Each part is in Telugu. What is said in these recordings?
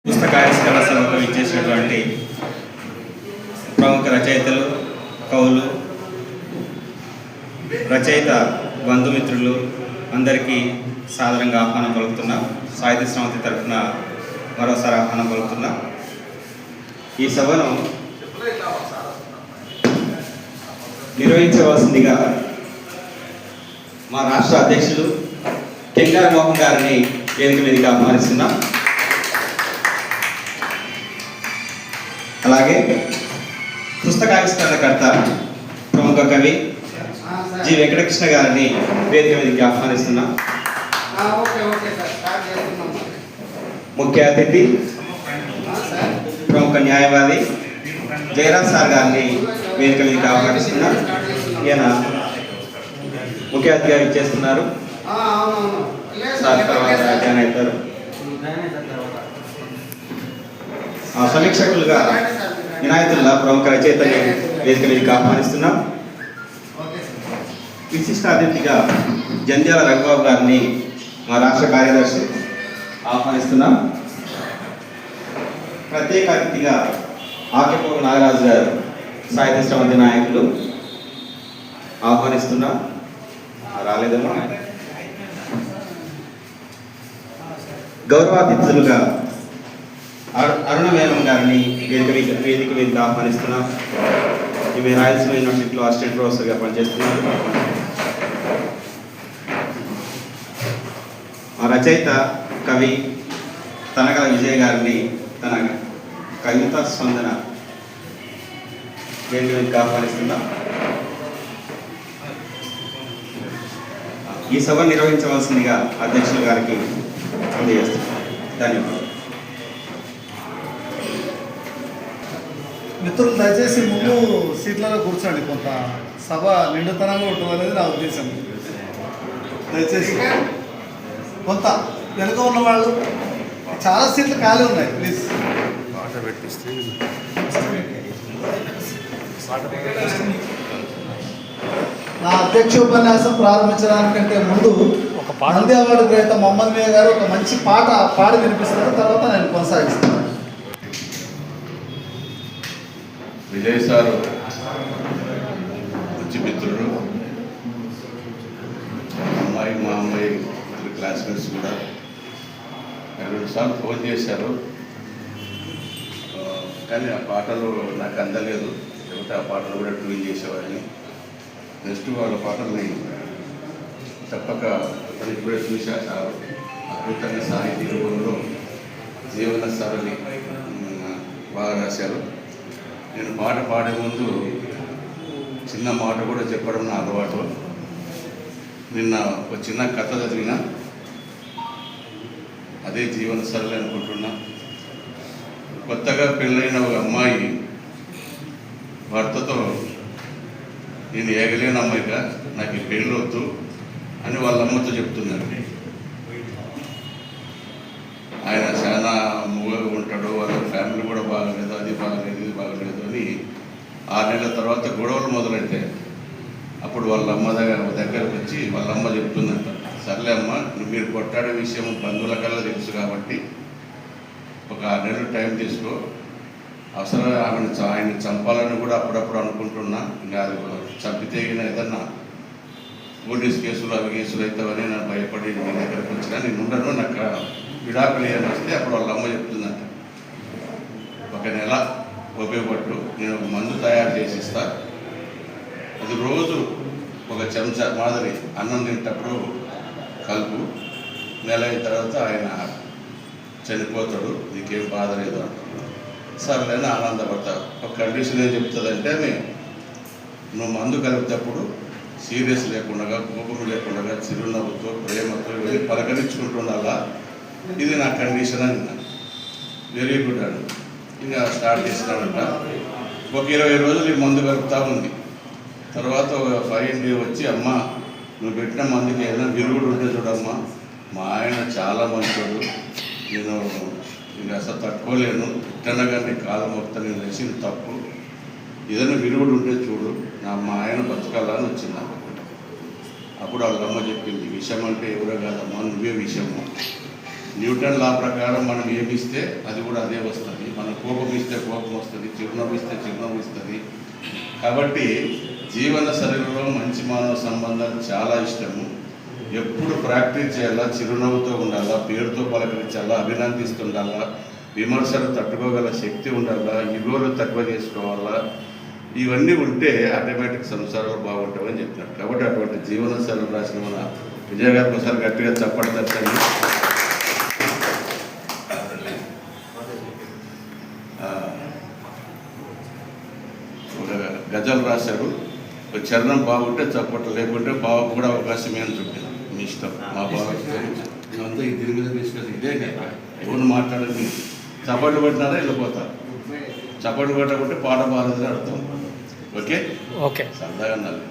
పుస్తకావిష్కరణ సభకు ఇచ్చేసినటువంటి ప్రముఖ రచయితలు, కవులు, రచయిత బంధుమిత్రులు అందరికీ సాదరంగా ఆహ్వానం పలుకుతున్నా. సాహిత్య సమితి తరఫున మరోసారి ఆహ్వానం పలుకుతున్నా. ఈ సభను నిర్వహించవలసిందిగా మా రాష్ట్ర అధ్యక్షులు కెంగార మోహన్ గారిని వేదిక మీదకి ఆహ్వానిస్తున్నాం. అలాగే పుస్తకావిష్కరణకర్త ప్రముఖ కవి జి వెంకటకృష్ణ గారిని వేదిక మీదకి ఆహ్వానిస్తున్నాం. ముఖ్య అతిథి ప్రముఖ న్యాయవాది జయరాజ్ సార్ గారిని వేదిక మీదకి ఆహ్వానిస్తున్నాం. ఈయన ముఖ్య అతిథిగా ఇచ్చేస్తున్నారు. సార్ తర్వాత జాయిన్ అవుతారు. సమీక్షకులుగా వినాయకుల్లా ప్రముఖ రచయితని వేదిక మీదకి ఆహ్వానిస్తున్నాం. విశిష్ట అతిథిగా జంధ్యాల రఘుబాబు గారిని మా రాష్ట్ర కార్యదర్శి ఆహ్వానిస్తున్నాం. ప్రత్యేక అతిథిగా ఆకెపోగు నాగరాజు గారు సాహిత్య సమితి నాయకులు ఆహ్వానిస్తున్నాం. రాలేదమ్మా. గౌరవాతిథులుగా అరుణ వేలం గారిని వేదిక మీదకి ఆహ్వానిస్తున్నాం. ఈమె రాయలసీమ యూనివర్సిటీలో అసిస్టెంట్ ప్రొఫెసర్గా పనిచేస్తున్నారు. ఆ రచయిత కవి తనకల విజయ్ గారిని తన కవిత స్పందన వేదిక మీదకి ఆహ్వానిస్తున్నాం. ఈ సభ నిర్వహించవలసిందిగా అధ్యక్షుల గారికి తెలియజేస్తున్నాం. ధన్యవాదాలు. మిత్రులు దయచేసి ముందు సీట్లలో కూర్చోండి. కొంత సభ నిండుతనంగా ఉంటుందనేది నా ఉద్దేశం. దయచేసి కొంత వెనుక ఉన్న వాళ్ళు, చాలా సీట్లు ఖాళీ ఉన్నాయి. ప్లీజ్ నా అధ్యక్షోపన్యాసం ప్రారంభించడానికంటే ముందు నంది అవార్డు గ్రహీత మొహమ్మద్ మియా గారు ఒక మంచి పాట పాడి వినిపిస్తారు. తర్వాత నేను కొనసాగిస్తాను. విజయ్ సారు మంచి మిత్రుడు. అమ్మాయి మా అమ్మాయి క్లాస్మేట్స్ కూడా 2 సార్లు ఫోన్ చేశారు. కానీ ఆ పాటలు నాకు అందలేదు. లేకపోతే ఆ పాటలు కూడా ట్యూన్ చేసేవాడిని. నెక్స్ట్ వాళ్ళ పాటల్ని తప్పక ఇప్పుడే చూశారు. అద్భుతంగా సాహితీ రూపంలో జీవన సరళి బాగా రాశారు. నేను పాట పాడే ముందు చిన్న మాట కూడా చెప్పడం నా అలవాటు. నిన్న ఒక చిన్న కథ చదివిన, అదే జీవన సరళి అనుకుంటున్నా. కొత్తగా పెళ్ళైన ఒక అమ్మాయి భర్తతో, నేను ఏగలేని అమ్మాయిగా నాకు ఈ పెళ్ళి వద్దు అని వాళ్ళ అమ్మతో చెప్తున్నాడు. ఆయన చాలా మూగగా ఉంటాడు, వాళ్ళ ఫ్యామిలీ కూడా బాగలేదు, అది బాగలేదు, ఇది బాగలేదు అని 6 నెలల తర్వాత గొడవలు మొదలైతే అప్పుడు వాళ్ళ అమ్మ దగ్గరకు వచ్చి వాళ్ళ అమ్మ చెప్తుందంట, సర్లే అమ్మ, మీరు కొట్టాడే విషయం బంధువుల కల్లా తెలుసు కాబట్టి ఒక 6 నెలలు టైం తీసుకో, అవసరం ఆయన్ని చంపాలని కూడా అప్పుడప్పుడు అనుకుంటున్నా, ఇంకా అది చంపితే ఏదన్నా పోలీస్ కేసులు అవి కేసులు అవుతావని నేను భయపడి మీ దగ్గరకు వచ్చినా, నేను ఉండను, నాకు విడాకులు ఏమి వస్తే అప్పుడు వాళ్ళ అమ్మ చెప్తుందంట, 1 నెల ఉపయోగపట్టు, నేను ఒక మందు తయారు చేసి ఇస్తా, అది రోజు 1 చెంచా మాదిరి అన్నం తింటప్పుడు కలుపు, నెల అయిన తర్వాత ఆయన చనిపోతాడు, నీకేం బాధ లేదు అంటాడు. సర్లేని ఆనందపడతావు. ఒక కండిషన్ ఏం చెప్తుందంటే, నువ్వు మందు కలిపేటప్పుడు సీరియస్ లేకుండా, కోపం లేకుండా, చిరునవ్వుతో, ప్రేమతో ఇవన్నీ పలకరించుకుంటుండాలా, ఇది నా కండిషన్ అని. వెరీ గుడ్ అని ఇంకా స్టార్ట్ చేసినాడంట. ఒక 20 రోజులు ఈ మందు కలుపుతా ఉంది. తర్వాత ఒక 5 డే వచ్చి, అమ్మ నువ్వు పెట్టిన మందుకి ఏదైనా విరుగుడు ఉంటే చూడమ్మా, మా ఆయన చాలా మంచోడు, నేను ఇంకా అసలు తట్టుకోలేను, ఇట్టనగా నీ కాలం మొత్తం నేను వేసింది తప్పు, ఏదైనా విరుగుడు ఉంటే చూడు, మా ఆయన బతకాలని వచ్చింది నాకు. అప్పుడు వాళ్ళ అమ్మ చెప్పింది, విషం అంటే ఎవరో కాదమ్మా, నువ్వే విషము. న్యూటన్ లా ప్రకారం మనం ఏమిస్తే అది కూడా అదే వస్తుంది, మనం కోపం ఇస్తే కోపం వస్తుంది, చిరునవ్వు ఇస్తే చిరునవ్వు ఇస్తుంది. కాబట్టి జీవన శైలిలో మంచి మానవ సంబంధాలు చాలా ఇష్టము. ఎప్పుడు ప్రాక్టీస్ చేయాలా, చిరునవ్వుతో ఉండాలా, పేరుతో పలకరించాలా, అభినందిస్తుండాలా, విమర్శలు తట్టుకోగల శక్తి ఉండాలా, ఇగోలు తక్కువ చేసుకోవాలా, ఇవన్నీ ఉంటే ఆటోమేటిక్ సంసారాలు బాగుంటామని చెప్తున్నారు. కాబట్టి అటువంటి జీవన శైలి రాసిన మన విజయ్ గారికి ఒకసారి గట్టిగా చప్పట్లొచ్చండి. ఒక గజల్ రాశారు, ఒక చరణం బాగుంటే చప్పట్లు, లేకుంటే బాబు కూడా అవకాశం ఏం చూపింది, మీ ఇష్టం. మా బాబు అంతా ఈ దీని మీద తీసుకొచ్చి ఇదే కదా ఎవరు మాట్లాడేది, చప్పట్లు పెట్టినారా వెళ్ళిపోతారు, చప్పట్లు పెట్టకుంటే పాట బాగాలేదని అర్థం. ఓకే ఓకే సరదాగా అన్నారు.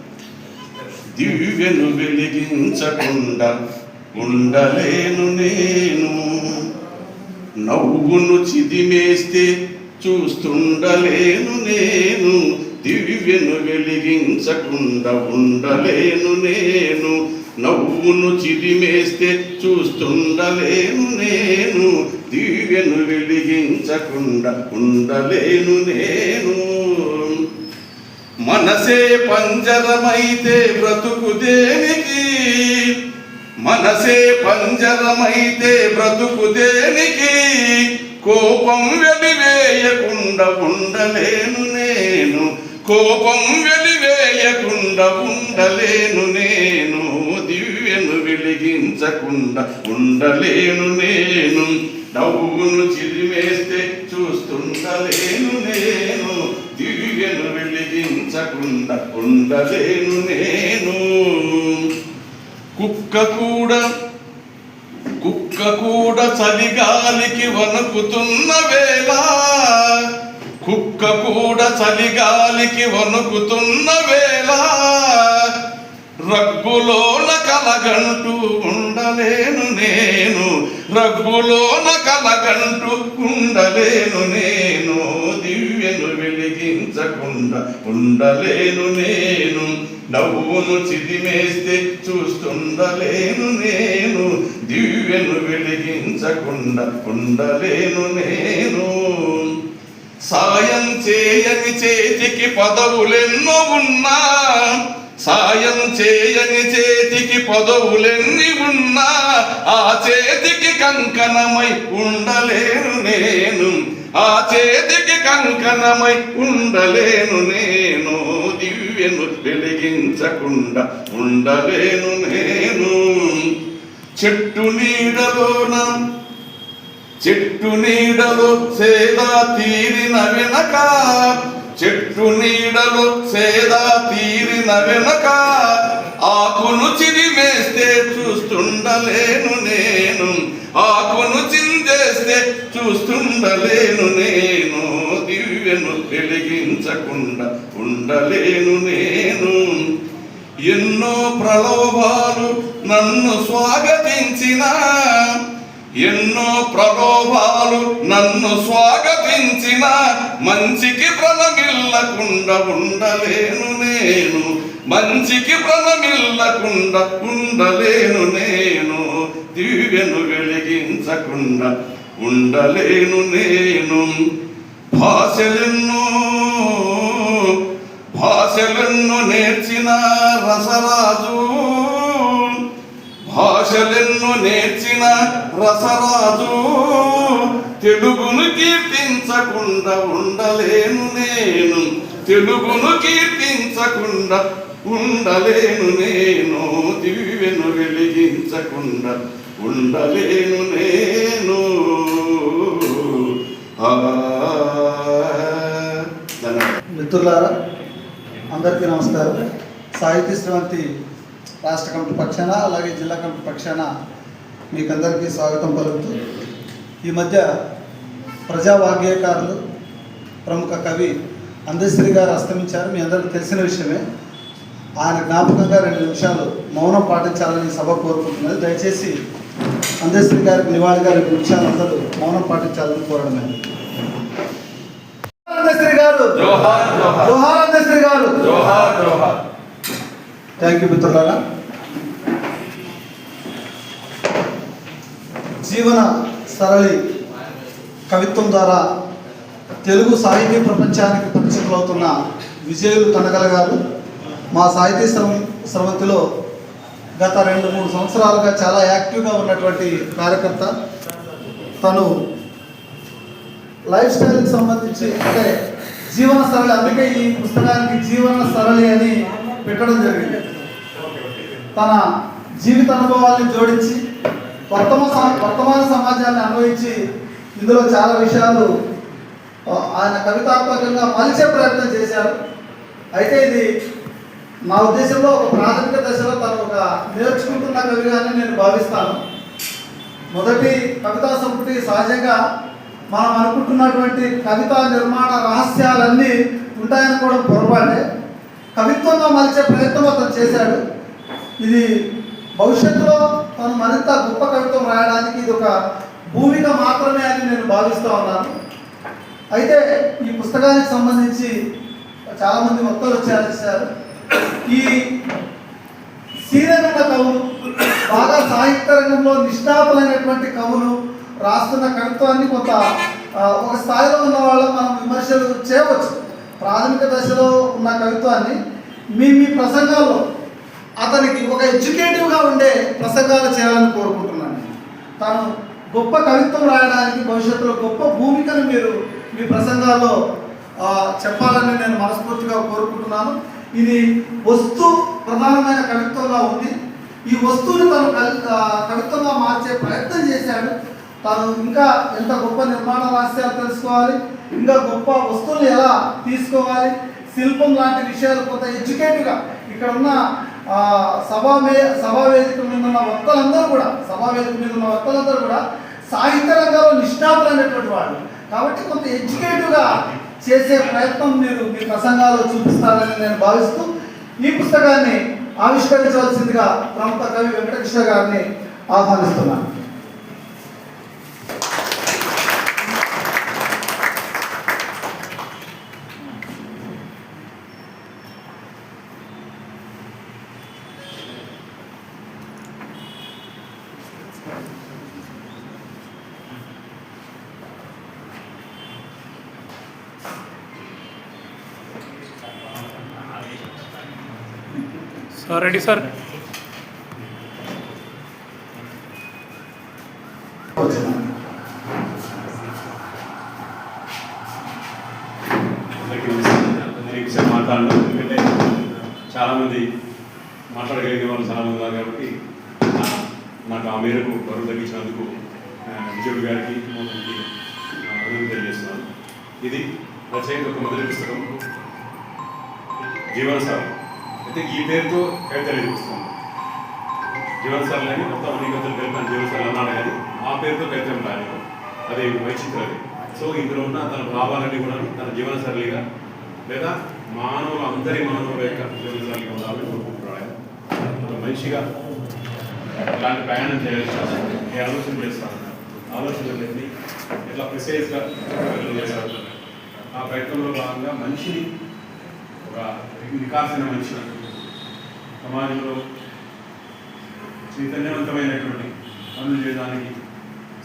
దివ్యను వెలిగించకుండా ఉండలేను నేను, నవ్వును చిదిమేస్తే చూస్తుండలేను నేను, దివ్యను వెలిగించకుండా ఉండలేను నేను, నవ్వును చిదిమేస్తే చూస్తుండలేను నేను, దివ్యను వెలిగించకుండా ఉండలేను నేను. మనసే పంజరమైతే బ్రతుకు దేనికి, మనసే పంజరమైతే బ్రతుకు దేనికి, కోపం వెలివేయకుండా ఉండలేను నేను, కోపం వెలివేయకుండా ఉండలేను నేను, దివ్యను వెలిగించకుండా ఉండలేను నేను, నవ్వును చిరిమేస్తే చూస్తుండలేను నేను, దివ్యను వెలిగించకుండా ఉండలేను నేను. కుక్క కూడా చలిగాలికి వణుకుతున్న వేళ, కుక్క కూడా చలిగాలికి వణుకుతున్న వేళ, రగ్గులోన కలగంటూ ఉండలేను నేను, రగ్గులోన కలగంటూ ఉండలేను నేను, దివ్యను వెలిగించకుండా ఉండలేను నేను, నవ్వును చిదిమేస్తే చూస్తుండలేను నేను, దివ్యను వెలిగించకుండా ఉండలేను నేను. సాయం చేయని చేతికి పదవులెన్నో ఉన్నా, సాయం చేయని చేతికి పదవులెన్ని ఉన్నా, ఆ చేతికి కంకణమై ఉండలేను నేను, ఆ చేతికి కంకణమై ఉండలేను నేను, దివ్యను వెలిగించకుండా ఉండలేను నేను. చెట్టు నీడలోన చెట్టు నీడలు సేద తీరిన వెనక, చెట్టు నీడలు సేద తీరిన వెనక, ఆకును చిరిమేస్తే చూస్తుండలేను నేను, ఆకును చిందేస్తే చూస్తుండలేను నేను, దివ్యను వెలిగించకుండా ఉండలేను నేను. ఎన్నో ప్రలోభాలు నన్ను స్వాగతించిన, ఎన్నో ప్రలోభాలు నన్ను స్వాగతించిన, మంచికి ప్రణమిల్లకుండా ఉండలేను నేను, మంచికి ప్రణమిల్లకుండా ఉండలేను నేను, దివ్యను వెలిగించకుండా ఉండలేను నేను. భాషలెన్నో భాషలెన్నో నేర్చిన రసరాజు, భాషలెన్నో నేర్చిన రసరాజు, తెలుగును కీర్తించకుండా ఉండలేను నేను, తెలుగును కీర్తించకుండా ఉండలేను నేను, దివ్యను వెలిగించకుండా ఉండలేను నేను. మిత్రులారా, అందరికీ నమస్కారం. సాహితీ శ్రవంతి రాష్ట్ర కమిటీ పక్షాన అలాగే జిల్లా కమిటీ పక్షాన మీకందరికీ స్వాగతం పలుకుతూ, ఈ మధ్య ప్రజావాగ్గేయకారులు ప్రముఖ కవి అందశ్రీ గారు అస్తమించారు. మీ అందరికీ తెలిసిన విషయమే. ఆయన జ్ఞాపకంగా 2 నిమిషాలు మౌనం పాటించాలని సభ కోరుకుంటున్నది. దయచేసి అందశ్రీ గారికి నివాళిగా 2 నిమిషాలు అందరూ మౌనం పాటించాలని కోరడమే. అందశ్రీ గారు జోహార్, జోహార్ అందశ్రీ గారు జోహార్, జోహార్. థ్యాంక్ యూ మిత్రులారా. జీవన సరళి కవిత్వం ద్వారా తెలుగు సాహితీ ప్రపంచానికి పరిచితులవుతున్న విజయులు తనకల గారు మా సాహితీ స్రవంతిలో గత 2-3 సంవత్సరాలుగా చాలా యాక్టివ్గా ఉన్నటువంటి కార్యకర్త. తను లైఫ్ స్టైల్కి సంబంధించి అంటే జీవన సరళి, అందుకే ఈ పుస్తకానికి జీవన సరళి అని పెట్టడం జరిగింది. తన జీవిత అనుభవాల్ని జోడించి వర్తమాన సమాజాన్ని అన్వయించి ఇందులో చాలా విషయాలు ఆయన కవితాత్మకంగా మలిచే ప్రయత్నం చేశారు. అయితే ఇది నా ఉద్దేశంలో ఒక ప్రాథమిక దశలో తను ఒక నేర్చుకుంటున్న కవిగానే నేను భావిస్తాను. మొదటి కవితా సంపుటి సహజంగా మనం అనుకుంటున్నటువంటి కవితా నిర్మాణ రహస్యాలన్నీ ఉంటాయనుకోవడం పొరపాటే. కవిత్వంగా మలిచే ప్రయత్నం అతను చేశాడు. ఇది భవిష్యత్తులో తను మరింత గొప్ప కవిత్వం రాయడానికి ఇది ఒక భూమిక మాత్రమే అని నేను భావిస్తూ ఉన్నాను. అయితే ఈ పుస్తకానికి సంబంధించి చాలామంది వక్తలు వచ్చారు. ఈ సీనియర్ కవులు, బాగా సాహిత్య రంగంలో నిష్ణాతులైనటువంటి కవులు రాస్తున్న కవిత్వాన్ని కొంత ఒక స్థాయిలో ఉన్న వాళ్ళు మనం విమర్శలు చేయవచ్చు. ప్రాథమిక దశలో ఉన్న కవిత్వాన్ని మీ ప్రసంగాల్లో అతనికి ఒక ఎడ్యుకేటివ్గా ఉండే ప్రసంగాలు చేయాలని కోరుకుంటున్నాను. తాను గొప్ప కవిత్వం రాయడానికి భవిష్యత్తులో గొప్ప భూమికను మీరు మీ ప్రసంగాల్లో చెప్పాలని నేను మనస్ఫూర్తిగా కోరుకుంటున్నాను. ఇది వస్తు ప్రధానమైన కవిత్వంగా ఉంది. ఈ వస్తువుని తను కవిత్వంగా మార్చే ప్రయత్నం చేశాడు. తను ఇంకా ఎంత గొప్ప నిర్మాణ రహస్యాలు తెలుసుకోవాలి, ఇంకా గొప్ప వస్తువులు ఎలా తీసుకోవాలి, శిల్పం లాంటి విషయాలు కొంత ఎడ్యుకేటివ్గా ఇక్కడ ఉన్న సభా వేదిక మీద ఉన్న వక్తలందరూ కూడా సాహిత్య రంగంలో నిష్ణాతులైనటువంటి వాళ్ళు కాబట్టి కొంత ఎడ్యుకేటివ్గా చేసే ప్రయత్నం మీరు మీ ప్రసంగాల్లో చూపిస్తారని నేను భావిస్తూ ఈ పుస్తకాన్ని ఆవిష్కరించవలసిందిగా ప్రముఖ కవి వెంకటకృష్ణ గారిని ఆహ్వానిస్తున్నాను. Ready sir. మాట్లాడడం ఎందుకంటే చాలామంది మాట్లాడగలిగే వాళ్ళు చాలామంది ఉన్నారు కాబట్టి నాకు ఆ మేరకు బరువు తగ్గించినందుకు విజయుడు గారికి రామోహన్కి అభినందన తెలియజేస్తున్నాను. ఇది రచయిత యొక్క మొదటి పుస్తకం జీవనసారం. అయితే ఈ పేరుతో కవిత పుస్తకం జీవనసార్లు అని మొత్తం అన్ని కవితలు కలిపి జీవనసార్లు అన్నాడు, కానీ ఆ పేరుతో కవిత రాలేదు. అది వైచిత్రది. సో ఇందులో ఉన్న తన భావాలన్నీ కూడా తన జీవనశైలిగా లేదా అందరి మానవుల యొక్క జీవనశైలిగా ఉండాలని కోరుకుంటున్నాడు. ఆయన మంచిగా ఇలాంటి ప్రయాణం చేయాల్సి నేను ఆలోచన చేస్తాను. ఆలోచనలన్నీ ఎట్లా ప్రిసైజ్గా చేస్తాను. ఆ ప్రయత్నంలో భాగంగా మనిషిని ఒక వికాసమైన మనిషిని సమాజంలో చైతన్యవంతమైనటువంటి పనులు చేయడానికి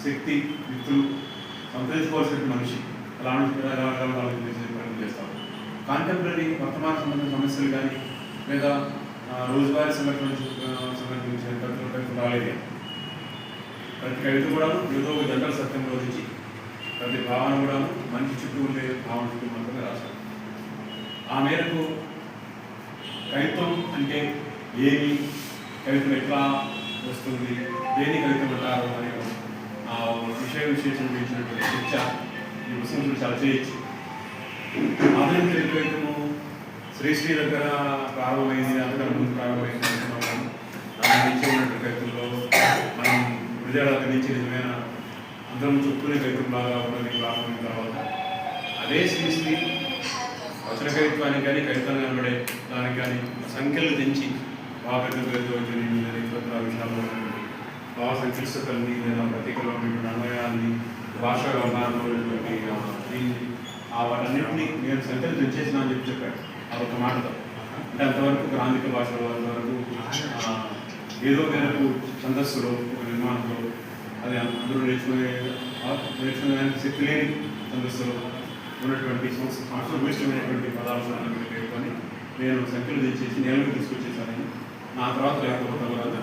శక్తి వ్యక్తులు సంతరించుకోవాల్సిన మనిషి అలాంటి ప్రయత్నం చేస్తాం. కాంటెంపరీ వర్తమాన సంబంధించిన సమస్యలు కానీ లేదా రోజువారీ సంబంధించిన కవితలు రాలేదు. ప్రతి కవిత కూడా ఏదో ఒక జనరల్ సత్యం రోజుకి ప్రతి భావన కూడా మనిషి చుట్టూ ఉండే భావన చుట్టూ మాత్రమే రాశారు. ఆ మేరకు కవిత్వం అంటే ఏమి, కవిత్వం ఎట్లా వస్తుంది, దేని కవిత్వం అంటారు అనే విశేషం గురించినటువంటి చర్చ ఈ పుస్తకంలో చాలా చేయొచ్చు. ఆధునిక తెలుగు కవిత్వము శ్రీశ్రీ దగ్గర ప్రారంభమైంది, అంతకన్నా ముందు ప్రారంభమైంది అనుకున్నాము. దాని నుంచి ఉన్నటువంటి కవితల్లో మనం విజయాల దగ్గర నుంచి నిజమైన అందరం చుట్టూనే కవిత్వం బాగా ఉన్నది ప్రారంభమైన తర్వాత అదే శ్రీశ్రీ వచన కవిత్వానికి కానీ కవిత్వం కనబడే దానికి కానీ సంఖ్యలు తెంచి బాగా కవిత్వ విషయాల్లో భావ సంక్లిష్టతల్ని లేదా ప్రతీకలో ఉన్నటువంటి అన్వయాల్ని భాషా వ్యవహారంలో ఉన్నటువంటి వాటన్నింటినీ నేను సంఖ్యలు తెంచేసిన అని చెప్పాడు. అదొక మాటతో అంటే అంతవరకు గ్రాంధిక భాషలో అంతవరకు ఏదో మేరకు ఛందస్సులో ఒక నిర్మాణంలో అది అందరూ నేర్చుకునే శక్తి లేని ఛందస్సులో ఉన్నటువంటి సంస్కృతిమైనటువంటి పదార్థాలను పేర్కొని నేను సంఖ్యలు తెచ్చేసి నేలకు తీసుకొచ్చేసానని నా తర్వాత లేకపోతే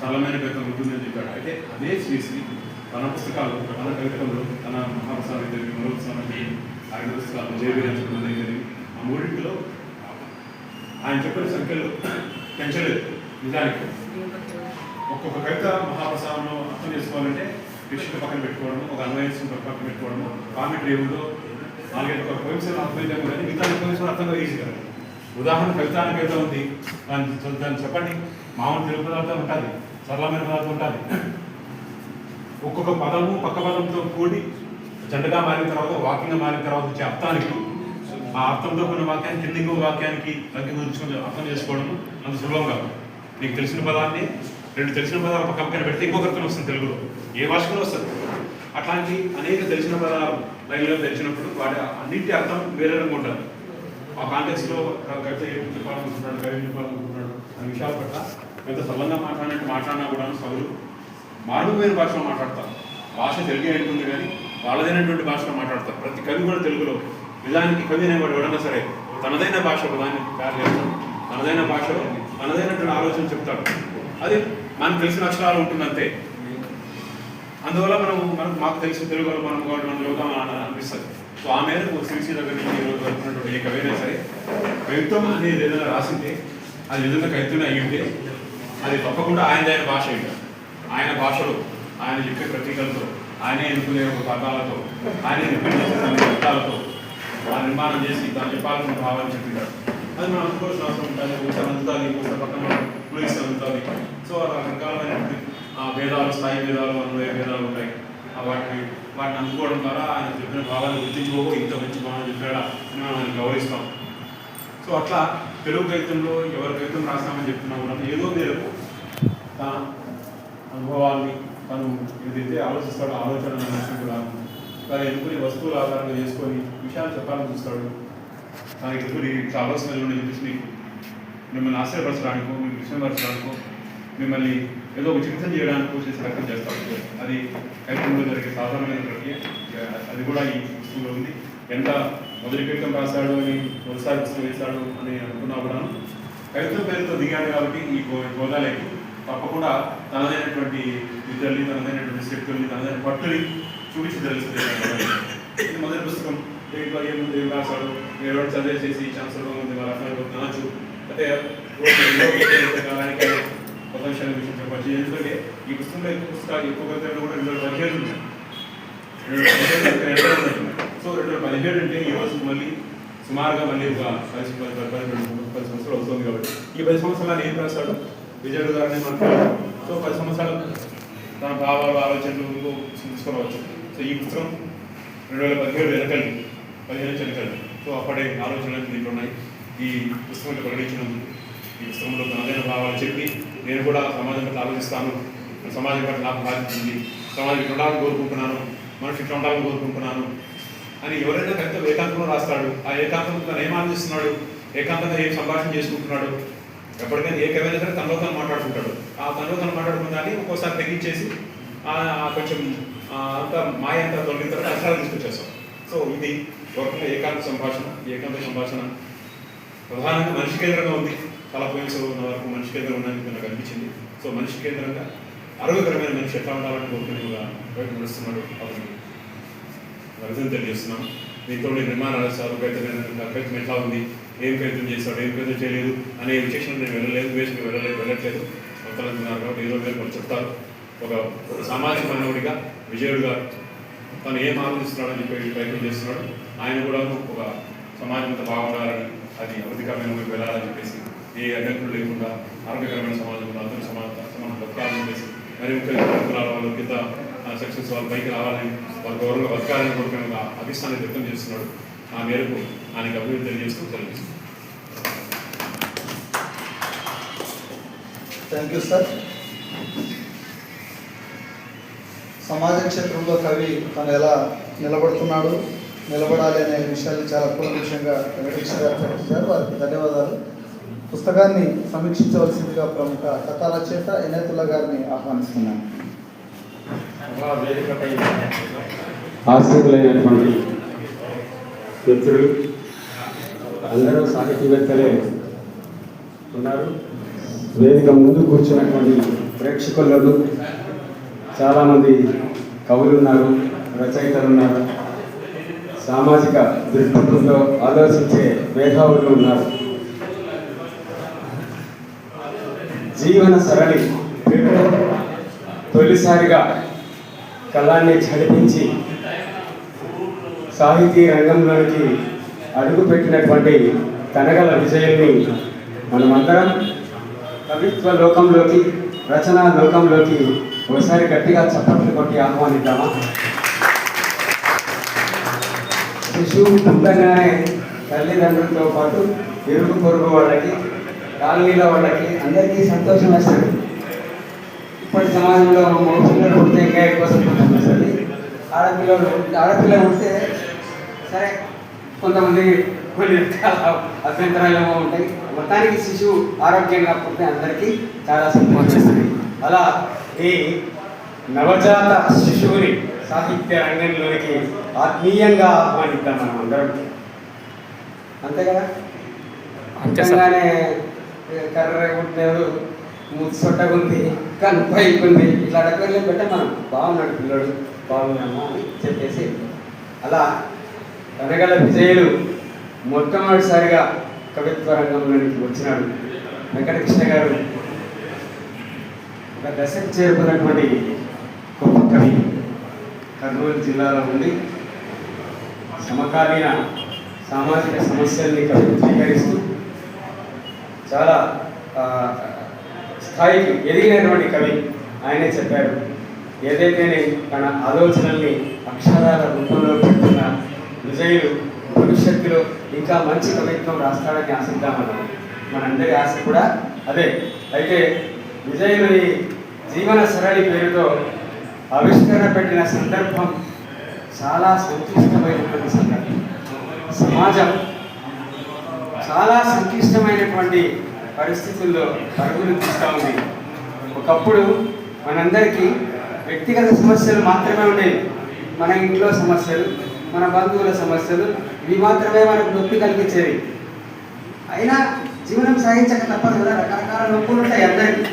సరళమైన కవిత్వం ఉంటుందని చెప్పాడు. అయితే అదే శ్రీశ్రీ తన పుస్తకాలు తన కవిత్వంలో తన మహాప్రసాదం జరిగి మరోత్సవానికి ఆయన పుస్తకాలు జయవీరించడం జరిగింది. ఆ మూడింటిలో ఆయన చెప్పిన సంఖ్యలు పెంచలేదు. నిజానికి ఒక్కొక్క కవిత మహాప్రసాదంలో అర్థం చేసుకోవాలంటే విషయం పక్కన పెట్టుకోవడము, ఒక అన్వయసం పక్కన పెట్టుకోవడము, కామెంటరీ ఏముందో 4-5 పోయిమ్స్లో అర్థమైతే కానీ మిగతా పోయిమ్స్లో అర్థంగా ఈజీగా. ఉదాహరణ కవితానికి కవిత ఉంది, దాన్ని చెప్పండి. మామూలు తెలుగు పదార్థం ఉంటుంది, సరళమైన పదార్థం ఉంటుంది. ఒక్కొక్క పదము పక్క పదంతో కూడి జంటగా మారిన తర్వాత వాక్యంగా మారిన తర్వాత వచ్చే అర్థానికి ఆ అర్థంతో కొన్ని వాక్యానికి కింద ఇంకో వాక్యానికి తగ్గించుకొని అర్థం చేసుకోవడం అంత సులభం కాదు. నీకు తెలిసిన పదాన్ని 2 తెలిసిన పదాలు పక్క పక్కన పెడితే ఇంకొక అర్థం వస్తుంది తెలుగులో, ఏ భాషలో వస్తుంది. అట్లాంటి అనేక తెలిసిన పదాలు లైన్లో తెలిసినప్పుడు వాటి అన్నింటి అర్థం వేరే రకంగా ఉంటుంది. ఆ కాంటెక్స్లో కవిత ఏం చెప్పాలనుకుంటున్నాడు, కవి ఏం చెప్పాలనుకుంటున్నాడు అనే విషయాల పట్ల ఎంత సరళంగా మాట్లాడినా కూడా సభలు మారుమూలైన భాషలో మాట్లాడతారు. భాష తెలుగే ఉంటుంది కానీ వాళ్ళదైనటువంటి భాషలో మాట్లాడతారు. ప్రతి కవి కూడా తెలుగులో నిజానికి కవి అనేవాడు ఎవడన్నా సరే తనదైన భాష దాన్ని తయారు చేస్తాడు, తనదైన భాషలో తనదైనటువంటి ఆలోచన చెప్తాడు. అది మనకు తెలిసిన అక్షరాలు ఉంటుంది అంతే. అందువల్ల మాకు తెలిసిన తెలుగులో మనం యోగం అనిపిస్తుంది. సో ఆ మేరకు శ్రీశ్రీ దగ్గర నుంచి ఈరోజు వస్తున్నటువంటి ఏ కవినా సరే కవిత్వం అనేది ఏదైనా రాసింటే అది నిజంగా కవిత్వమే అయ్యి ఉంటే అది తప్పకుండా ఆయనదైన భాష అయ్యి ఆయన భాషలో ఆయన చెప్పే ప్రతీకలతో ఆయనే ఎన్నుకునే ఒక పదాలతో ఆయనే నిర్మించే అర్థాలతో ఆ నిర్మాణం చేసి దాన్ని చెప్పాలని భావాన్ని చెప్పినాడు. అది మనం అనుకోవాల్సిన అవసరం ఉంటుంది. ఒకసారి అందుతుంది, ఒకసారి పక్కన పోలీసు అందుతుంది. సో రకరకాలైనటువంటి భేదాలు, స్థాయి భేదాలు, అన్వయ భేదాలు ఉంటాయి. వాటిని అందుకోవడం ద్వారా ఆయన చెప్పిన భావాన్ని గుర్తించుకోక ఇంత మంచి భావాన్ని చెప్పాడా అని మనం ఆయన గౌరవిస్తాం. సో అట్లా తెలుగు కవిత్వంలో ఎవరి కవిత్వం రాస్తామని చెప్తున్నా కూడా ఏదో మేరకు తన అనుభవాల్ని తను ఏదైతే ఆలోచిస్తాడో ఆలోచన కూడా తను ఎదుగుని వస్తువుల ఆధారంగా చేసుకొని విషయాలు చెప్పాలని చూస్తాడు. తనకి ఎదుగుని ఆలోచనలు చెప్పేసి మీకు మిమ్మల్ని ఆశ్చర్యపరచడానికో, మీకు విషయపరచడానికో, మిమ్మల్ని ఏదో ఒక చింతన చేయడానికి చేసి రకం చేస్తాడు. అది కవిత్వంలో జరిగే సాధారణమైన ప్రక్రియ. అది కూడా ఈ పుస్తకంలో ఉంది. ఎంత మొదటి కవిత్వం రాశాడు అని మొదటిసారి పుస్తకం వేశాడు అని అనుకున్నా కూడా కవిత్వం పేరుతో దిగాడు కాబట్టి ఈ గోదాలకి తప్పకుండా తనదైనటువంటి విద్యల్ని, తనదైనటువంటి శక్తుల్ని, తనదైన పట్టుని చూపించి తెలుస్తుంది. మొదటి పుస్తకం దేంట్లో ఏముంది, ఏం రాశాడు, ఎవరు చదివేసేసి ఛాన్సర్గా ఉంది, వాళ్ళ అర్థం నాచు అయితే కాలానికి కొత్త విషయాన్ని చెప్పచ్చు. ఎందుకంటే ఈ పుస్తకంలో ఎక్కువ పుస్తకాలు ఎక్కువ కవితలు కూడా 2 పదిహేను ఉన్నాయి. సో 2017 అంటే ఈ రోజు మళ్ళీ సుమారుగా మళ్ళీ ఒక 10 సంవత్సరాలు అవుతుంది కాబట్టి ఈ 10 సంవత్సరాలు ఏం రాస్తాడు విజయుడు గారిని మాట్లాడారు. సో 10 సంవత్సరాలు తన భావాలు ఆలోచనలు తీసుకోవచ్చు. సో ఈ పుస్తకం 2017 వెనకలి 15 వెనకలి. సో అప్పటి ఆలోచనలు దీంట్లో ఉన్నాయి. ఈ పుస్తకంలో ప్రకటించినందుకు ఈ పుస్తకంలో తనదైన భావాలు చెప్పి నేను కూడా సమాజం పట్ల ఆలోచిస్తాను, సమాజం పట్ల నాకు బాధ్యత ఉంది, సమాజం ఇట్లా ఉండాలని కోరుకుంటున్నాను, మనిషి ఇట్లా ఉండాలని కోరుకుంటున్నాను అని ఎవరైనా కవిత ఏకాంతంలో రాస్తాడు. ఆ ఏకాంతంలో తను ఏం ఆలోచిస్తున్నాడు, ఏకాంతంగా ఏం సంభాషణ చేసుకుంటున్నాడు, ఎప్పటికైనా ఏ కవిత సరే తనలో తను మాట్లాడుకుంటాడు. ఆ తనలో తను మాట్లాడుకున్న దాన్ని ఒక్కోసారి తగ్గించేసి కొంచెం అంత మాయ అంతా తొలగిన తర్వాత అక్షరాలు తీసుకొచ్చేస్తాం. సో ఇది ఒక ఏకాంత సంభాషణ. ఏకాంత సంభాషణ ప్రధానంగా మనిషి కేంద్రంగా ఉంది. చాలా పోయిన్స్ ఉన్న వరకు మనిషి కేంద్రం ఉన్నది నాకు అనిపించింది. సో మనిషి కేంద్రంగా ఆరోగ్యకరమైన మనిషి ఎట్లా ఉండాలని కోరుకుని బయట నడుస్తున్నాడు. అతను అర్థం తెలియజేస్తున్నాం. దీంతో నిర్మాణాలు సార్ కవితం ఎట్లా ఉంది, ఏం కవితం చేస్తాడు, ఏం కవితం చేయలేదు అనే విశేషం నేను వెళ్ళట్లేదు. మొత్తాలనుకున్నారు కాబట్టి ఏదో వాళ్ళు చెప్తారు. ఒక సామాజిక మానవుడిగా విజయుడు గారు తను ఏం ఆలోచిస్తున్నాడని చెప్పి ప్రయత్నం చేస్తున్నాడు. ఆయన కూడా ఒక సమాజం అంతా బాగుండాలని, అది అభివృద్ధికరమైన వైపు వెళ్ళాలని చెప్పేసి ఏ అడ్డంకులు లేకుండా ఆరోగ్యకరమైన సమాజంలో అందరూ సమానం బతకాలని చెప్పేసి మరి ముఖ్యంగా వాళ్ళు కింద సెక్షన్స్ వాళ్ళు పైకి రావాలని, వాళ్ళ గౌరవంగా బతకాలని కోరుకునే ఒక అభిష్టాన్ని వ్యక్తం చేస్తున్నాడు. ఆ మేరకు ఆయనకి అభివృద్ధి తెలియజేస్తూ తెలియజేస్తుంది. Thank you sir. సమాజ క్షేత్రంలో కవి తను ఎలా నిలబడాలి అనే విషయాలు చాలా కూలంకషంగా వెంకటేశ్వర గారు చర్చించారు. వారికి ధన్యవాదాలు. పుస్తకాన్ని సమీక్షించవలసిందిగా ప్రముఖ కథా రచయిత ఇనాయతుల్లా గారిని ఆహ్వానిస్తున్నాను. వేదికపై ఆసక్తులైనటువంటి మిత్రులు అందరూ సాహితీవేత్తలే ఉన్నారు. వేదిక ముందు కూర్చున్నటువంటి ప్రేక్షకులను చాలామంది కవులు ఉన్నారు, రచయితలు ఉన్నారు, సామాజిక దృక్పథంలో ఆలోచించే మేధావులు ఉన్నారు. జీవన సరళి తొలిసారిగా కళాన్ని చదివించి సాహితీ రంగంలోకి అడుగుపెట్టినటువంటి తనగల విజయుల్ని మనమందరం కవిత్వ లోకంలోకి, రచనా లోకంలోకి ఒకసారి గట్టిగా చప్పట్లు కొట్టి ఆహ్వానిద్దామా? శిశువు పుట్టగానే తల్లిదండ్రులతో పాటు ఇరుగు పొరుగు వాళ్ళకి, కాలనీలో వాళ్ళకి అందరికీ సంతోషం వేస్తుంది. ఇప్పటి సమాజంలో మగపిల్లలు పుడితే ఇంకా ఎక్కువ సంతోషం వస్తుంది. ఆడపిల్ల పుడితే సరే కొంతమంది కొన్ని అభ్యంతరాలు ఏమో ఉంటాయి. మొత్తానికి శిశువు ఆరోగ్యంగా పుడితే అందరికీ చాలా సంతోషం వస్తుంది. అలా ఈ నవజాత శిశువుని సాహిత్య రంగంలోనికి ఆత్మీయంగా ఆహ్వానిద్దాం మనం అందరం. అంతే కదా? అంతగానే కర్ర పుట్టినాడు, ముచ్చొట్టగుంది, కనుపైకుంది, ఇట్లా రకాలు పెట్టే మనం బాగున్నాడు పిల్లడు, బాగున్నామా అని చెప్పేసి అలా తనగల విజయులు మొట్టమొదటిసారిగా కవిత్వ రంగంలోనికి వచ్చినాడు. వెంకటకృష్ణ గారు ఒక దశకు చేరుకున్నటువంటి గొప్ప కవి. కర్నూలు జిల్లాలో ఉండి సమకాలీన సామాజిక సమస్యల్ని కవిత్వీకరిస్తూ చాలా స్థాయికి ఎదిగినటువంటి కవి. ఆయనే చెప్పారు, ఏదైతే తన ఆలోచనల్ని అక్షరాల రూపంలో పెడుతున్న విజయులు భవిష్యత్తులో ఇంకా మంచి కవిత్వం రాస్తాడని ఆశిద్దామన్నారు. మనందరి ఆశ కూడా అదే. అయితే విజయుని జీవన సరళి పేరుతో ఆవిష్కరణ పెట్టిన సందర్భం చాలా సంక్లిష్టమైనటువంటి సందర్భం. సమాజం చాలా సంక్లిష్టమైనటువంటి పరిస్థితుల్లో పరుగులు తీస్తూ ఉంది. ఒకప్పుడు మనందరికీ వ్యక్తిగత సమస్యలు మాత్రమే ఉండేవి. మన ఇంట్లో సమస్యలు, మన బంధువుల సమస్యలు, ఇవి మాత్రమే మనకు నొప్పి కలిగించేవి. అయినా జీవనం సాగించక తప్పదు కదా, రకరకాల నొప్పులు ఉంటాయి అందరికీ,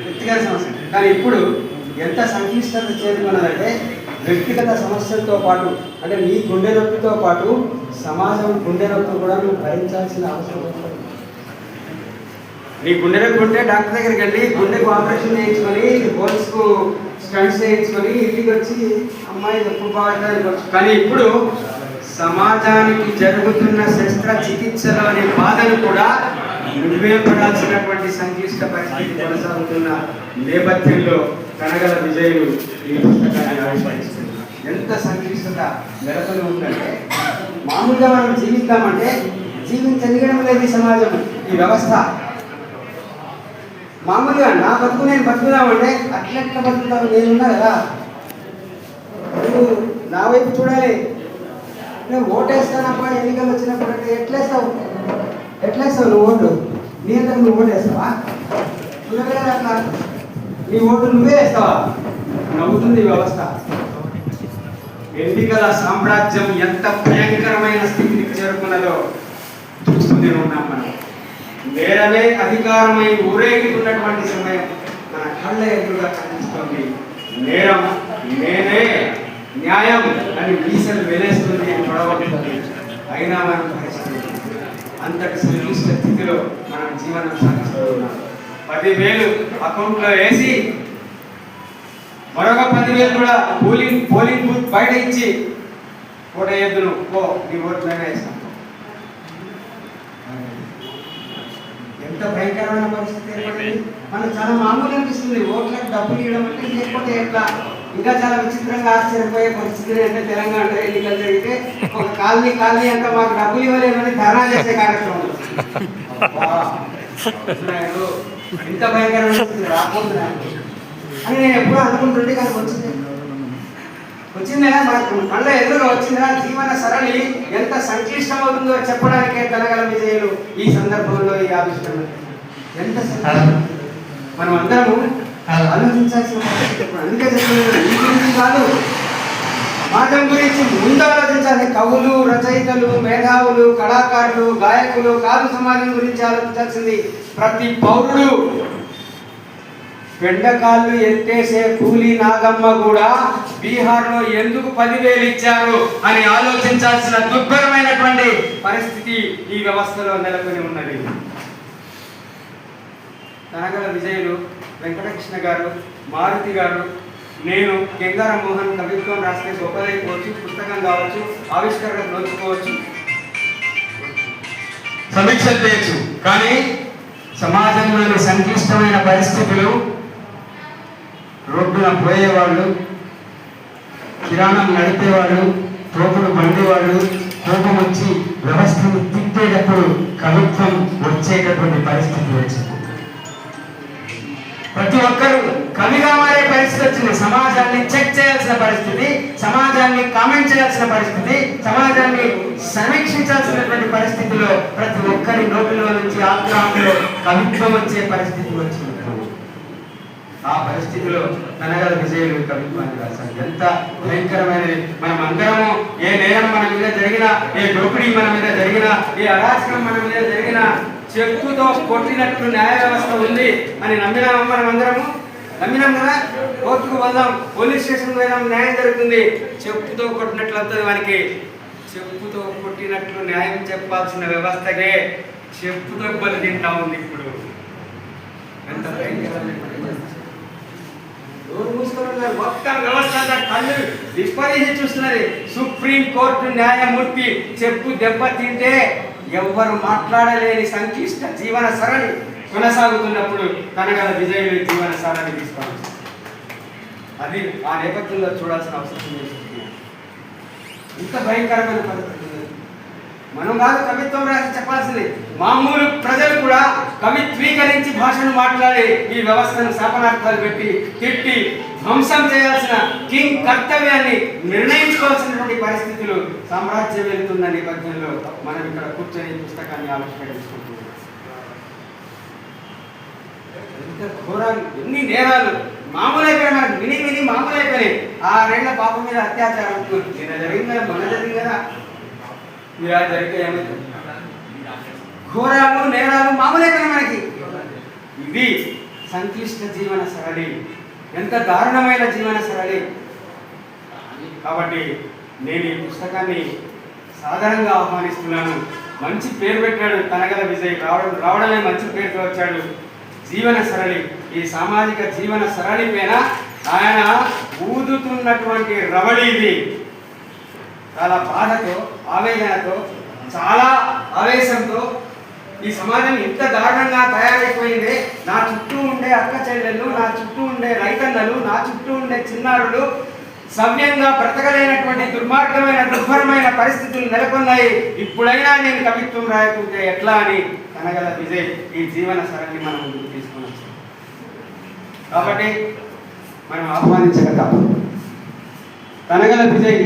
వ్యక్తిగత సమస్యలు. కానీ ఇప్పుడు ఎంత సంక్లిష్టత చేరుకున్నదంటే వ్యక్తిగత సమస్యలతో పాటు, అంటే నీ గుండె నొప్పితో పాటు సమాజం గుండె నొప్పి కూడా నువ్వు భరించాల్సిన అవసరం ఉంటుంది. నీ గుండె నొప్పి ఉంటే డాక్టర్ దగ్గరికి వెళ్ళి గుండెకు ఆపరేషన్ చేయించుకొని హోల్స్కు స్టంట్స్ చేయించుకొని ఇంటికి వచ్చి అమ్మాయి ఎప్పుడు బాగుంటుంది. కానీ ఇప్పుడు సమాజానికి జరుగుతున్న శస్త్రచికిత్సలోని బాధను కూడా నువ్వే పడాల్సినటువంటి సంక్లిష్ట పరిస్థితి కొనసాగుతున్న నేపథ్యంలో కనగల విజయులు ఈ పుస్తకాన్ని ఆవిష్కరిస్తున్నారు. ఎంత సంక్లిష్టత నెలకొని ఉందంటే, మామూలుగా మనం జీవిస్తామంటే జీవించనియడం లేదు ఈ సమాజం, ఈ వ్యవస్థ. మామూలుగా నా బతుకు నేను బతుకుదామంటే అట్లెట్లా బతుకుతావు, నేనున్నా కదా, నువ్వు నా వైపు చూడాలి. నువ్వు ఓటేస్తానప్ప ఎన్నికలు వచ్చినప్పుడు అంటే ఎట్లేస్తావు నువ్వు ఓటు? నీ అంతా నువ్వు ఓటేస్తావా? చూడలేదు అట్లా, నీ ఓటు నువ్వే వేస్తావా? నవ్వుతుంది వ్యవస్థ. ఎన్నికల సామ్రాజ్యం ఎంత భయంకరమైన స్థితికి చేరుకున్నదో చూస్తూనే ఉన్నాం మనం. నేరమే అధికారమై ఊరేగుతున్నటువంటి సమయం మన కళ్ళ ఎదురుగా కనిపిస్తోంది. నేరం నేనే, న్యాయం అని వీసలు వెలేస్తుంది, గొడవడుతుంది. అయినా మనం పరిస్థితి అంతటి సంక్లిష్ట స్థితిలో మనం జీవనం సాగిస్తూ ఉన్నాం. 10,000 అకౌంట్లో వేసి మరొక 10,000 కూడా పోలింగ్ బూత్ బయట ఇచ్చి ఓట ఎద్దును నీ ఓటు మేమే వేస్తాం. ఎంత భయంకరమైన పరిస్థితి ఏర్పడింది. మనకు చాలా మామూలు అనిపిస్తుంది ఓట్లకు డబ్బులు ఇవ్వడం అంటే, లేకపోతే ఎట్లా. ఇంకా చాలా విచిత్రంగా ఆశ్చర్యపోయే పరిస్థితి అంటే, తెలంగాణ ఎన్నికలు జరిగితే ఒక కాలనీ అంతా మాకు డబ్బులు ఇవ్వలేమని ధర్నా చేసే కార్యక్రమం. ఇంత భయంకరమైన పరిస్థితి రాబోతున్నాయి అని నేను ఎప్పుడూ అనుకుంటుంటే, కానీ వచ్చిందా మనకు కళ్ళ ఎదురుగా వచ్చిందా? జీవన సరళి ఎంత సంక్లిష్టమవుతుందో చెప్పడానికే కనగల విజయులు ఈ సందర్భంలో ఈ ఆవిష్కరణ. ఎంత మనం అందరము ఆలోచించాల్సిన పరిస్థితి. అందుకే చెప్తున్నాను, ఈ గురించి కాదు, సమాజం గురించి ముందు ఆలోచించాలి. కవులు, రచయితలు, మేధావులు, కళాకారులు, గాయకులు కాదు సమాజం గురించి ఆలోచించాల్సింది ప్రతి పౌరుడు. బెండకాళ్ళు ఎత్తేసే కూలీ నాగమ్మ కూడా బీహార్లో ఎందుకు 10,000 ఇచ్చారు అని ఆలోచించాల్సిన దుర్భరమైనటువంటి పరిస్థితి ఈ వ్యవస్థలో నెలకొని ఉన్నది. కనగల విజయులు, వెంకటకృష్ణ గారు, మారుతి గారు, నేను గంగారాం మోహన్ కవిత్వం రాస్తే గొప్పదైపోవచ్చు, పుస్తకం కావచ్చు, ఆవిష్కరణ నోచుకోవచ్చు, సమీక్షలు చేయొచ్చు. కానీ సమాజంలోని సంక్లిష్టమైన పరిస్థితులు, రోడ్డున పోయేవాళ్ళు, కిరాణం నడిపేవాళ్ళు, తోపుడు బండివాళ్ళు కోపం వచ్చి వ్యవస్థను తిట్టేటప్పుడు కవిత్వం వచ్చేటటువంటి పరిస్థితి వచ్చింది. ప్రతి ఒక్కరూ కవిగా మారే పరిస్థితి వచ్చింది. సమాజాన్ని చెక్ చేయాల్సిన పరిస్థితి, సమాజాన్ని కామెంట్ చేయాల్సిన పరిస్థితి, సమాజాన్ని సమీక్షించాల్సినటువంటి పరిస్థితిలో ప్రతి ఒక్కరి నోటిలో నుంచి ఆగ్రహంలో కవిత్వం వచ్చే పరిస్థితి వచ్చింది. ఆ పరిస్థితిలో కనగల విజయులు కవిత్వాన్ని రాశారు. ఎంత భయంకరమైనది. మనం అందరము ఏ నేరం మన మీద జరిగినా, ఏ దోపిడీ మన మీద జరిగినా, ఏ అరాచకం మన మీద జరిగినా చెక్కుతో కొట్టినట్లు న్యాయ వ్యవస్థ ఉంది అని నమ్మినామా? మనం అందరము నమ్మినాం కదా. కోర్టుకు వెళ్దాం, పోలీస్ స్టేషన్కి వెళ్దాం, న్యాయం జరుగుతుంది. చెప్పుతో కొట్టినట్లు అవుతుంది వానికి. చెప్పుతో కొట్టినట్లు న్యాయం చెప్పాల్సిన వ్యవస్థకే చెప్పుతో బలి తింటా ఉంది ఇప్పుడు. ఎంత భయంకరమైన మొత్తం వ్యవస్థ కళ్ళు విపరీత చూస్తున్నది. సుప్రీం కోర్టు న్యాయమూర్తి చెప్పు దెబ్బ తింటే ఎవ్వరు మాట్లాడలేని సంక్లిష్ట జీవన సరళి కొనసాగుతున్నప్పుడు కనగల విజయులు జీవన సరళి తీసుకోవాలి. అది ఆ నేపథ్యంలో చూడాల్సిన అవసరం ఉంది. ఇంత భయంకరమైన పరిస్థితి. మనం కాదు కవిత్వం రాసి చెప్పాల్సింది, మామూలు ప్రజలు కూడా కవిత్వీకరించి భాషను మాట్లాడి ఈ వ్యవస్థను శాపనార్థాలు పెట్టి తిట్టి ధ్వంసం చేయాల్సిన కింగ్ కర్తవ్యాన్ని నిర్ణయించుకోవాల్సినటువంటి పరిస్థితులు సామ్రాజ్యం వెళ్తున్న నేపథ్యంలో మనం ఇక్కడ కూర్చొని పుస్తకాన్ని ఆవిష్కరించుకుంటున్నాం. ఎంత ఘోరాలు, ఎన్ని నేరాలు మామూలు అయిపోయాయి. మనకు విని మామూలు అయిపోయినాయి. 6 ఏళ్ల పాప మీద అత్యాచారం నిన్న జరిగింది కదా, మొన్న జరిగింది కదా, ఇలా జరిగితే ఏమైంది? ఘోరాలు, నేరాలు మామూలైపోయినా మనకి. ఇది సంక్లిష్ట జీవన సరళి, ఎంత దారుణమైన జీవన సరళి. కాబట్టి నేను ఈ పుస్తకాన్ని సాధారణంగా ఆహ్వానిస్తున్నాను. మంచి పేరు పెట్టాడు కనగల విజయ్, రావడమే మంచి పేరుతో వచ్చాడు. జీవన సరళి, ఈ సామాజిక జీవన సరళి పైన ఆయన ఊదుతున్నటువంటి రవళి ఇది చాలా బాధతో, ఆవేదనతో, చాలా ఆవేశంతో ఈ సమాజం ఇంత దారుణంగా తయారైపోయింది. నా చుట్టూ ఉండే అక్క చెల్లెళ్ళు, నా చుట్టూ ఉండే రైతన్నలు, నా చుట్టూ ఉండే చిన్నారులు సవ్యంగా బ్రతకలేనటువంటి దుర్మార్గమైన దుర్భరమైన పరిస్థితులు నెలకొన్నాయి. ఇప్పుడైనా నేను కవిత్వం రాయకుంటే ఎట్లా అని కనగల విజయ్ ఈ జీవన సరళి మనం ముందుకు తీసుకుని వచ్చాం. కాబట్టి మనం ఆహ్వానించక తప్పదు. కనగల విజయ్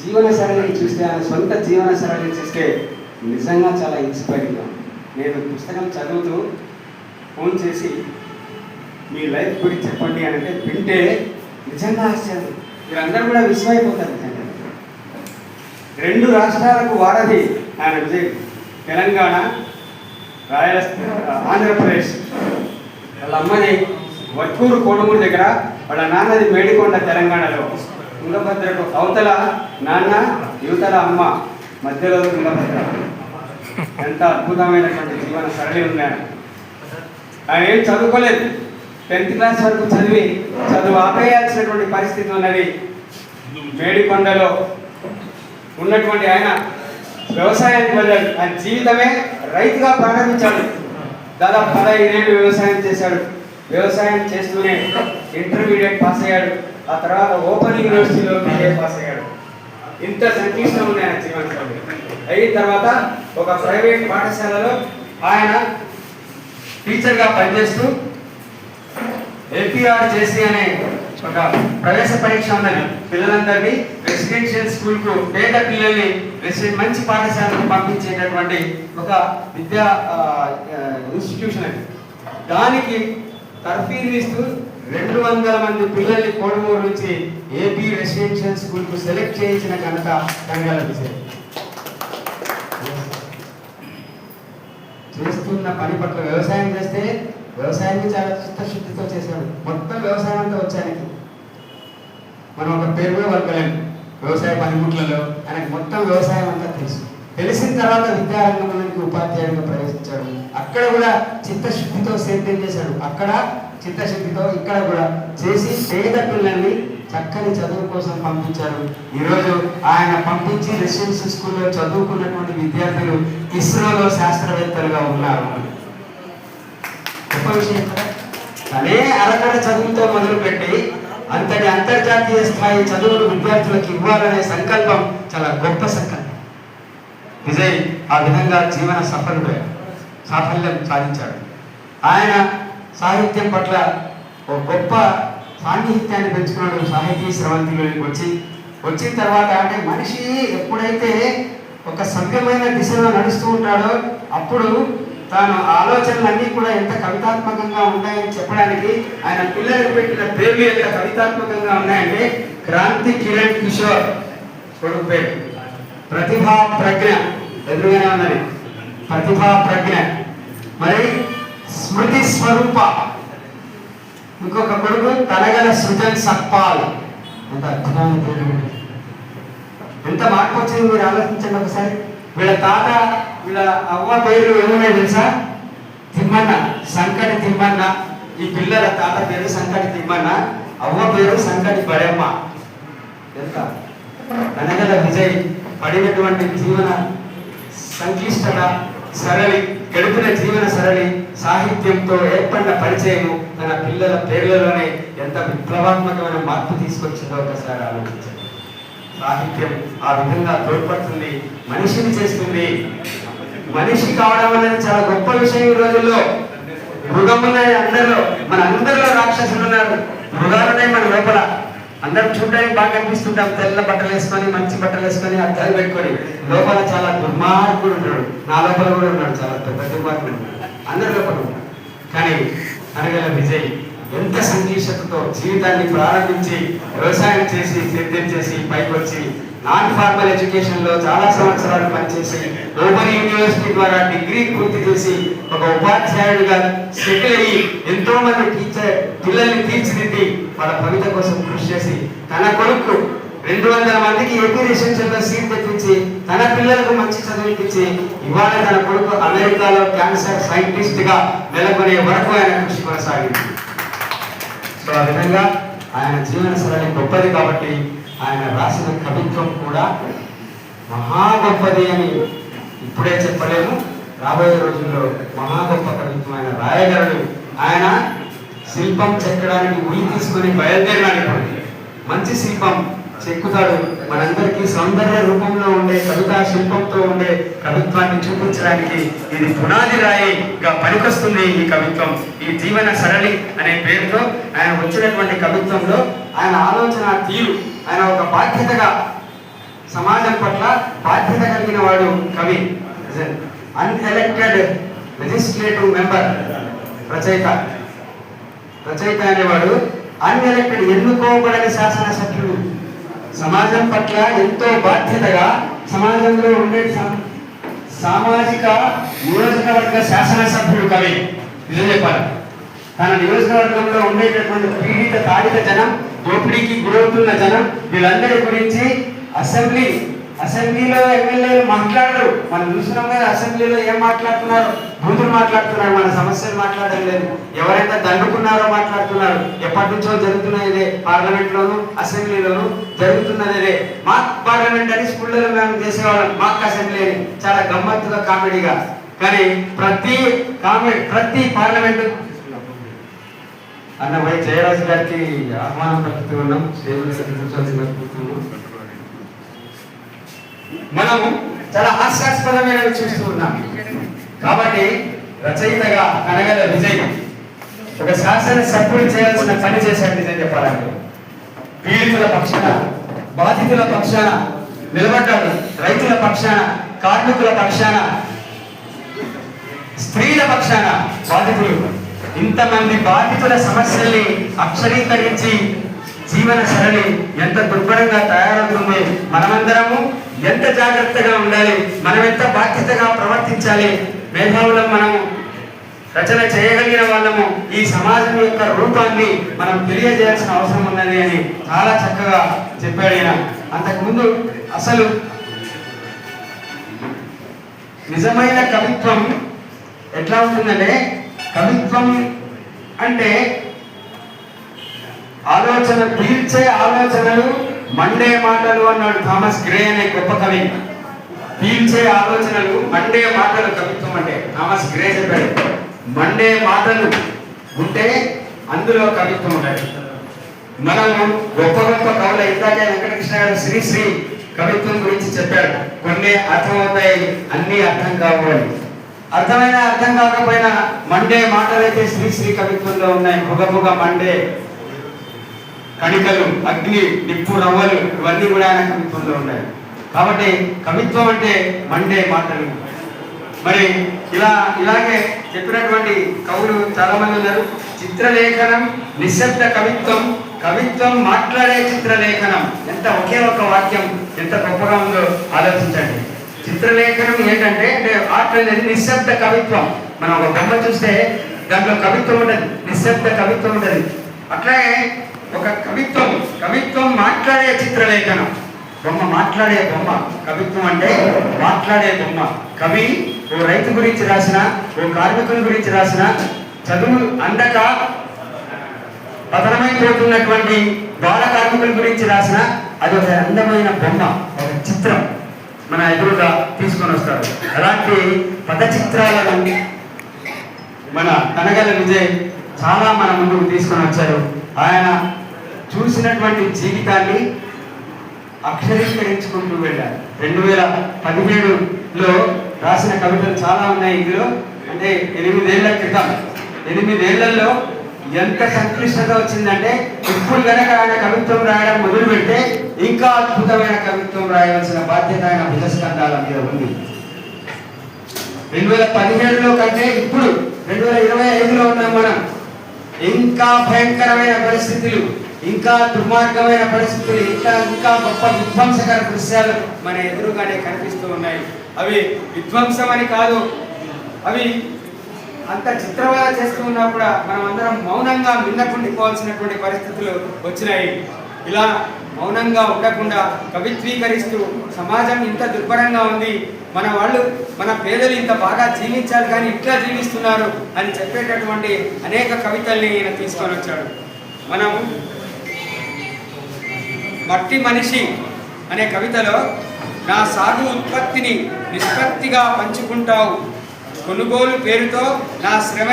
జీవన సరళిని చూస్తే, ఆయన సొంత జీవన సరళిని చూస్తే నిజంగా చాలా ఇన్స్పైరింగ్గా. నేను పుస్తకం చదువుతూ ఫోన్ చేసి మీ లైఫ్ గురించి చెప్పండి అని అంటే వింటే నిజంగా ఆశ్చర్యం. మీరందరూ కూడా విస్మయిపోతారు. నిజంగా 2 రాష్ట్రాలకు వారధి ఆయన విజయ్. తెలంగాణ, ఆంధ్రప్రదేశ్. వాళ్ళ అమ్మది వట్కూరు కోడుమూరు దగ్గర, వాళ్ళ నాన్నది మేడికొండ తెలంగాణలో. తుంగభద్రకు అవతల నాన్న, యువతల అమ్మ, మధ్యలో తుంగభద్ర. ఎంత అద్భుతమైనటువంటి జీవన సరళి ఉన్నాడు. ఆయన ఏం చదువుకోలేదు. 10th క్లాస్ వరకు చదువు ఆపేయాల్సినటువంటి పరిస్థితి ఉన్నది. మేడికొండలో ఉన్నటువంటి ఆయన వ్యవసాయానికి వెళ్ళాడు. ఆయన జీవితమే రైతుగా ప్రారంభించాడు. దాదాపు 15 ఏళ్ళు వ్యవసాయం చేశాడు. వ్యవసాయం చేస్తూనే ఇంటర్మీడియట్ పాస్ అయ్యాడు. ఆ తర్వాత ఓపెన్ యూనివర్సిటీలో BA పాస్ అయ్యాడు. ఇంత సంక్లిష్టం ఉంది ఆయన జీవన. అయిన తర్వాత ఒక ప్రైవేట్ పాఠశాలలో ఆయన టీచర్గా పనిచేస్తూ APRJC అనే ఒక ప్రవేశ పరీక్ష ఉన్నది. పిల్లలందరినీ రెసిడెన్షియల్ స్కూల్కు, పేద పిల్లల్ని మంచి పాఠశాలకు పంపించేటటువంటి ఒక విద్యా ఇన్స్టిట్యూషన్ అది. దానికి తర్ఫీదు ఇస్తూ 200 మంది పిల్లల్ని కోడుమూరు నుంచి AP రెసిడెన్షియల్ స్కూల్కు సెలెక్ట్ చేయించిన ఘనత కనగల విజయ్. చేస్తున్న పని పట్ల వ్యవసాయం చేస్తే వ్యవసాయాన్ని చాలా చిత్తశుద్ధితో చేశాడు. మొత్తం వ్యవసాయం అంతా వచ్చానికి మనం ఒక పేరు కూడా వరకలేము. వ్యవసాయ పనిముట్లలో ఆయనకు మొత్తం వ్యవసాయం అంతా తెలుసు. తెలిసిన తర్వాత విద్యారంగంలోకి ఉపాధ్యాయుడిగా ప్రవేశించాడు. అక్కడ కూడా చిత్తశుద్ధితో సేద్యం చేశాడు. అక్కడ చిత్తశుద్ధితో ఇక్కడ కూడా చేసి పేద పిల్లల్ని చక్కని చదువు కోసం పంపించారు. ఈరోజు ఆయన పంపించి రెసిడెన్షియల్ స్కూల్లో చదువుకున్నటువంటి విద్యార్థులు ఇస్రోలో శాస్త్రవేత్తలుగా ఉన్నారు. గొప్ప విషయం కదా. అదే అరకడ చదువుతో మొదలుపెట్టి అంతటి అంతర్జాతీయ స్థాయి చదువులు విద్యార్థులకు ఇవ్వాలనే సంకల్పం చాలా గొప్ప సంకల్పం. విజయ్ ఆ విధంగా జీవన సాఫల్యం సాధించాడు. ఆయన సాహిత్యం పట్ల ఒక గొప్ప సాన్నిహిత్యాన్ని పెంచుకున్నాడు. సాహితీ స్రవంతిలోకి వచ్చిన తర్వాత అంటే మనిషి ఎప్పుడైతే ఒక సభ్యమైన దిశలో నడుస్తూ ఉంటాడో అప్పుడు తాను ఆలోచనలన్నీ కూడా ఎంత కవితాత్మకంగా ఉన్నాయని చెప్పడానికి ఆయన పిల్లలకు పెట్టిన పేర్లు ఎంత కవితాత్మకంగా ఉన్నాయంటే క్రాంతి కిరణ్ కిషోర్ కొడుకు పేరు, ప్రతిభా ప్రజ్ఞ ఎదురుగానే ఉన్నది, ప్రతిభా ప్రజ్ఞ. మరి స్మృతి స్వరూప ఇంకొక కొడుకు తనగల సృజన్ సక్పాల్. ఎంత అద్భుతమైన పేరు, ఎంత మార్పు వచ్చింది మీరు ఆలోచించండి ఒకసారి. వీళ్ళ తాత వీళ్ళ అవ్వ పేర్లు ఏమున్నాయి తెలుసా? తిమ్మన్న, సంకటి తిమ్మన్న. ఈ పిల్లల తాత పేరు సంకటి తిమ్మన్న, అవ్వ పేరు సంకటి బడమ్మ. ఎంత కనగల విజయ్ పడినటువంటి జీవన సంక్లిష్టత సరళి, గడిపిన జీవన సరళి, సాహిత్యంతో ఏర్పడిన పరిచయము తన పిల్లల పేర్లలోనే ఎంత విప్లవాత్మకమైన మార్పు తీసుకొచ్చిందో ఒకసారి ఆలోచించండి. సాహిత్యం ఆ విధంగా తోడ్పడుతుంది, మనిషిని చేస్తుంది. మనిషి కావడం అనేది చాలా గొప్ప విషయం. ఈ రోజుల్లో మృగమున్నాయి అందరిలో, మన అందరిలో రాక్షసులు ఉన్నారు, మృగాలున్నాయి మన లోపల. అందరం చూడడానికి బాగా కనిపిస్తుంటాం, తెల్ల బట్టలు వేసుకొని మంచి బట్టలు వేసుకొని అద్దాలు పెట్టుకొని. లోపల చాలా దుర్మార్గుడు ఉన్నాడు, నా లోపల కూడా ఉన్నాడు, చాలా పెద్ద దుర్మార్గుడు అందరి లోపల ఉన్నాడు. కానీ కనగల విజయ్ ఎంత సంక్లిష్టతతో జీవితాన్ని ప్రారంభించి వ్యవసాయం చేసి సేద్యం చేసి పైకి వచ్చి నాన్ ఫార్మల్ ఎడ్యుకేషన్ లో చాలా సంవత్సరాలు పనిచేసి ఓపెన్ యూనివర్సిటీ ద్వారా డిగ్రీ పూర్తి చేసి ఒక ఉపాధ్యాయుడిగా సెటిల్ అయ్యి ఎంతో మంది పిల్లల్ని తీర్చిదిద్ది వాళ్ళ భవిత కోసం కృషి చేసి తన కొడుకు 200 మందికి AP రెసిడెన్షియల్ లో సీట్ తెప్పించి తన పిల్లలకు మంచి చదివించి ఇవాళ తన కొడుకు అమెరికాలో క్యాన్సర్ సైంటిస్ట్ గా నెలకొనే వరకు ఆయన కృషి కొనసాగింది. సో ఆ విధంగా ఆయన జీవన సరళి గొప్పది కాబట్టి ఆయన రాసిన కవిత్వం కూడా మహా గొప్పది అని ఇప్పుడే చెప్పలేము, రాబోయే రోజుల్లో మహా గొప్ప కవిత్వం ఆయన రాయగలడు. ఆయన శిల్పం చెక్కడానికి ఉలి తీసుకొని బయలుదేరినాడు. మంచి శిల్పం చెక్కుతాడు. మనందరికీ సౌందర్య రూపంలో ఉండే కవితా శిల్పంతో ఉండే కవిత్వాన్ని చూపించడానికి ఇది పునాది రాయిగా పనికొస్తుంది ఈ కవిత్వం. ఈ జీవన సరళి అనే పేరుతో ఆయన వచ్చినటువంటి కవిత్వంలో ఆయన ఆలోచన తీరు, ఆయన ఒక బాధ్యతగా సమాజం పట్ల బాధ్యత కలిగిన వాడు కవి. అన్ఎలెక్టెడ్ లెజిస్లేటివ్ మెంబర్ రచయిత అనేవాడు అన్ఎలెక్టెడ్ ఎన్నుకోబడని శాసనసభ్యుడు. సమాజం పట్ల ఎంతో బాధ్యతగా సమాజంలో ఉండే సామాజిక నియోజకవర్గ శాసనసభ్యుడు కవి. నిజం చెప్పాలి, తన నియోజకవర్గంలో ఉండేటటువంటి పీడిత తాడిత జనం, దోపిడీకి గురవుతున్న జనం, వీళ్ళందరి గురించి అసెంబ్లీలో ఎమ్మెల్యేలు మాట్లాడరు. మనం చూస్తున్నాం కదా, అసెంబ్లీలో ఏం మాట్లాడుతున్నారు, బూతులు మాట్లాడుతున్నారు, మన సమస్యలు మాట్లాడడం లేదు. ఎవరైతే దండుకున్నారో మాట్లాడుతున్నారు. ఎప్పటి నుంచో జరుగుతున్నది ఇదే, పార్లమెంట్లోను అసెంబ్లీలోను జరుగుతున్నది ఇదే. మాక్ పార్లమెంట్ అని స్కూళ్ళలో మేము చేసేవాళ్ళం, మాక్ అసెంబ్లీ అని, చాలా గమ్మత్తుగా కామెడీగా. కానీ ప్రతి పార్లమెంటు అన్న వై జయరాజు గారికి ఆహ్వానం పలుకుతూ ఉన్నాం. మనము చాలా హాస్యాస్పదమైనవి చూస్తూ ఉన్నాం. కాబట్టి రచయితగా కనగల విజయ్ ఒక శాసనసభ్యుడు చేయాల్సిన పని చేశాడు. నిజం చెప్పాలంటే పీడితుల పక్షాన, బాధితుల పక్షాన నిలబడ్డాడు. రైతుల పక్షాన, కార్మికుల పక్షాన, స్త్రీల పక్షాన బాధితులు, ఇంతమంది బాధితుల సమస్యల్ని అక్షరీకరించి జీవన సరళి ఎంత దుర్భరంగా తయారవుతుంది, మనమందరము ఎంత జాగ్రత్తగా ఉండాలి, మనం ఎంత బాధ్యతగా ప్రవర్తించాలి, మేధావులం మనము, రచన చేయగలిగిన వాళ్ళము, ఈ సమాజం యొక్క రూపాన్ని మనం తెలియజేయాల్సిన అవసరం ఉన్నది అని చాలా చక్కగా చెప్పాడు ఆయన. అంతకుముందు అసలు నిజమైన కవిత్వం ఎట్లా ఉంటుందంటే, కవిత్వం అంటే ఆలోచన పీల్చే ఆలోచనలు, మండే మాటలు అన్నాడు థామస్ గ్రే అనే గొప్ప కవి. పీల్చే ఆలోచనలు, మండే మాటలు కవిత్వం అంటే. థామస్ గ్రే చెప్పాడు, మండే మాటలు ఉంటే అందులో కవిత్వం ఉంటాయి. మనము గొప్ప గొప్ప కవులు, ఇందాకే వెంకటకృష్ణ గారు శ్రీశ్రీ కవిత్వం గురించి చెప్పాడు. కొన్ని అర్థమవుతాయి, అన్ని అర్థం కావు అని. అర్థమైన అర్థం కాకపోయినా మండే మాటలు అయితే శ్రీశ్రీ కవిత్వంలో ఉన్నాయి. పొగ మండే కణికలు, అగ్ని, నిప్పు రవ్వలు, ఇవన్నీ కూడా ఆయన కవిత్వంలో ఉన్నాయి. కాబట్టి కవిత్వం అంటే మండే మాటలు. మరి ఇలాగే చెప్పినటువంటి కవులు చాలా మంది ఉన్నారు. చిత్రలేఖనం, నిశ్శబ్ద కవిత్వం, కవిత్వం మాట్లాడే చిత్రలేఖనం. ఎంత ఒకే ఒక వాక్యం ఎంత గొప్పగా ఉందో ఆలోచించండి. చిత్రలేఖనం ఏంటంటే ఆర్ట్ అనేది నిశ్శబ్ద కవిత్వం. మనం ఒక బొమ్మ చూస్తే దాంట్లో కవిత్వం ఉంటుంది, నిశ్శబ్ద కవిత్వం ఉంటుంది. అట్లాగే ఒక కవిత్వం మాట్లాడే చిత్రలేఖనం. బొమ్మ మాట్లాడే బొమ్మ. కవిత్వం అంటే మాట్లాడే బొమ్మ. కవి ఓ రైతు గురించి రాసిన, ఓ కార్మికుని గురించి రాసిన, చదువు అందక పతనమైపోతున్నటువంటి బాల కార్మికుల గురించి రాసిన, అది ఒక అందమైన బొమ్మ, ఒక చిత్రం మన ఎదురుగా తీసుకొని వస్తారు. అలాంటి పద చిత్రాలను మన కనగల విజయ్ చాలా మన ముందుకు తీసుకొని వచ్చారు. ఆయన చూసినటువంటి జీవితాన్ని అక్షరీకరించుకుంటూ వెళ్ళారు. 2017లో రాసిన కవితలు చాలా ఉన్నాయి. ఇందులో అంటే 8 ఏళ్ల క్రితం, 8 ఏళ్లలో ఎంత సంక్లిష్టత వచ్చిందంటే, ఇప్పుడు కనుక ఆయన కవిత్వం రాయడం మొదలు పెడితే ఇంకా అద్భుతమైన కవిత్వం రాయవలసిన బాధ్యత ఆయన భుజస్కంధాల మీద ఉంది. 2017లో కంటే ఇప్పుడు 2025లో ఉన్నాం మనం. ఇంకా భయంకరమైన పరిస్థితులు, ఇంకా దుర్మార్గమైన పరిస్థితులు, ఇంకా గొప్ప విధ్వంసకర దృశ్యాలు మన ఎదురుగానే కనిపిస్తూ ఉన్నాయి. అవి విధ్వంసం అని కాదు, అవి అంత చిత్రవద చేస్తూ ఉన్నా కూడా మనం అందరం మౌనంగా మిన్నకుండిపోవాల్సినటువంటి పరిస్థితులు వచ్చినాయి. ఇలా మౌనంగా ఉండకుండా కవిత్వీకరిస్తూ సమాజం ఇంత దుర్భరంగా ఉంది, మన పేదలు ఇంత బాగా జీవించాలి కానీ ఇట్లా జీవిస్తున్నారు అని చెప్పేటటువంటి అనేక కవితల్ని ఈయన తీసుకొని వచ్చాడు. మనం మట్టి మనిషి అనే కవితలో నా సాగు ఉత్పత్తిని నిష్పత్తిగా పంచుకుంటావు, కొనుగోలు పేరుతో నా శ్రమ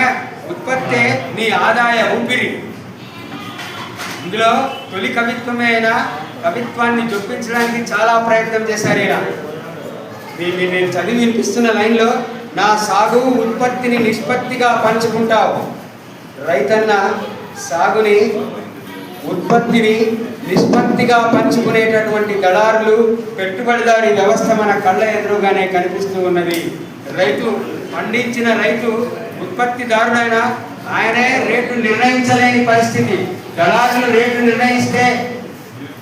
ఉత్పత్తే నీ ఆదాయ ఊపిరి. ఇందులో తొలి కవిత్వమైన కవిత్వాన్ని జొప్పించడానికి చాలా ప్రయత్నం చేశారు ఈయన. నేను చదివి వినిపిస్తున్న లైన్లో నా సాగు ఉత్పత్తిని నిష్పత్తిగా పంచుకుంటావు. రైతన్న సాగుని ఉత్పత్తిని నిష్పత్తిగా పంచుకునేటటువంటి దళారులు, పెట్టుబడిదారీ వ్యవస్థ మన కళ్ళ ఎదురుగానే కనిపిస్తూ ఉన్నది. రైతు పండించిన రైతు ఉత్పత్తిదారుడైన ఆయనే రేటు నిర్ణయించలేని పరిస్థితి. దళారులు రేటు నిర్ణయిస్తే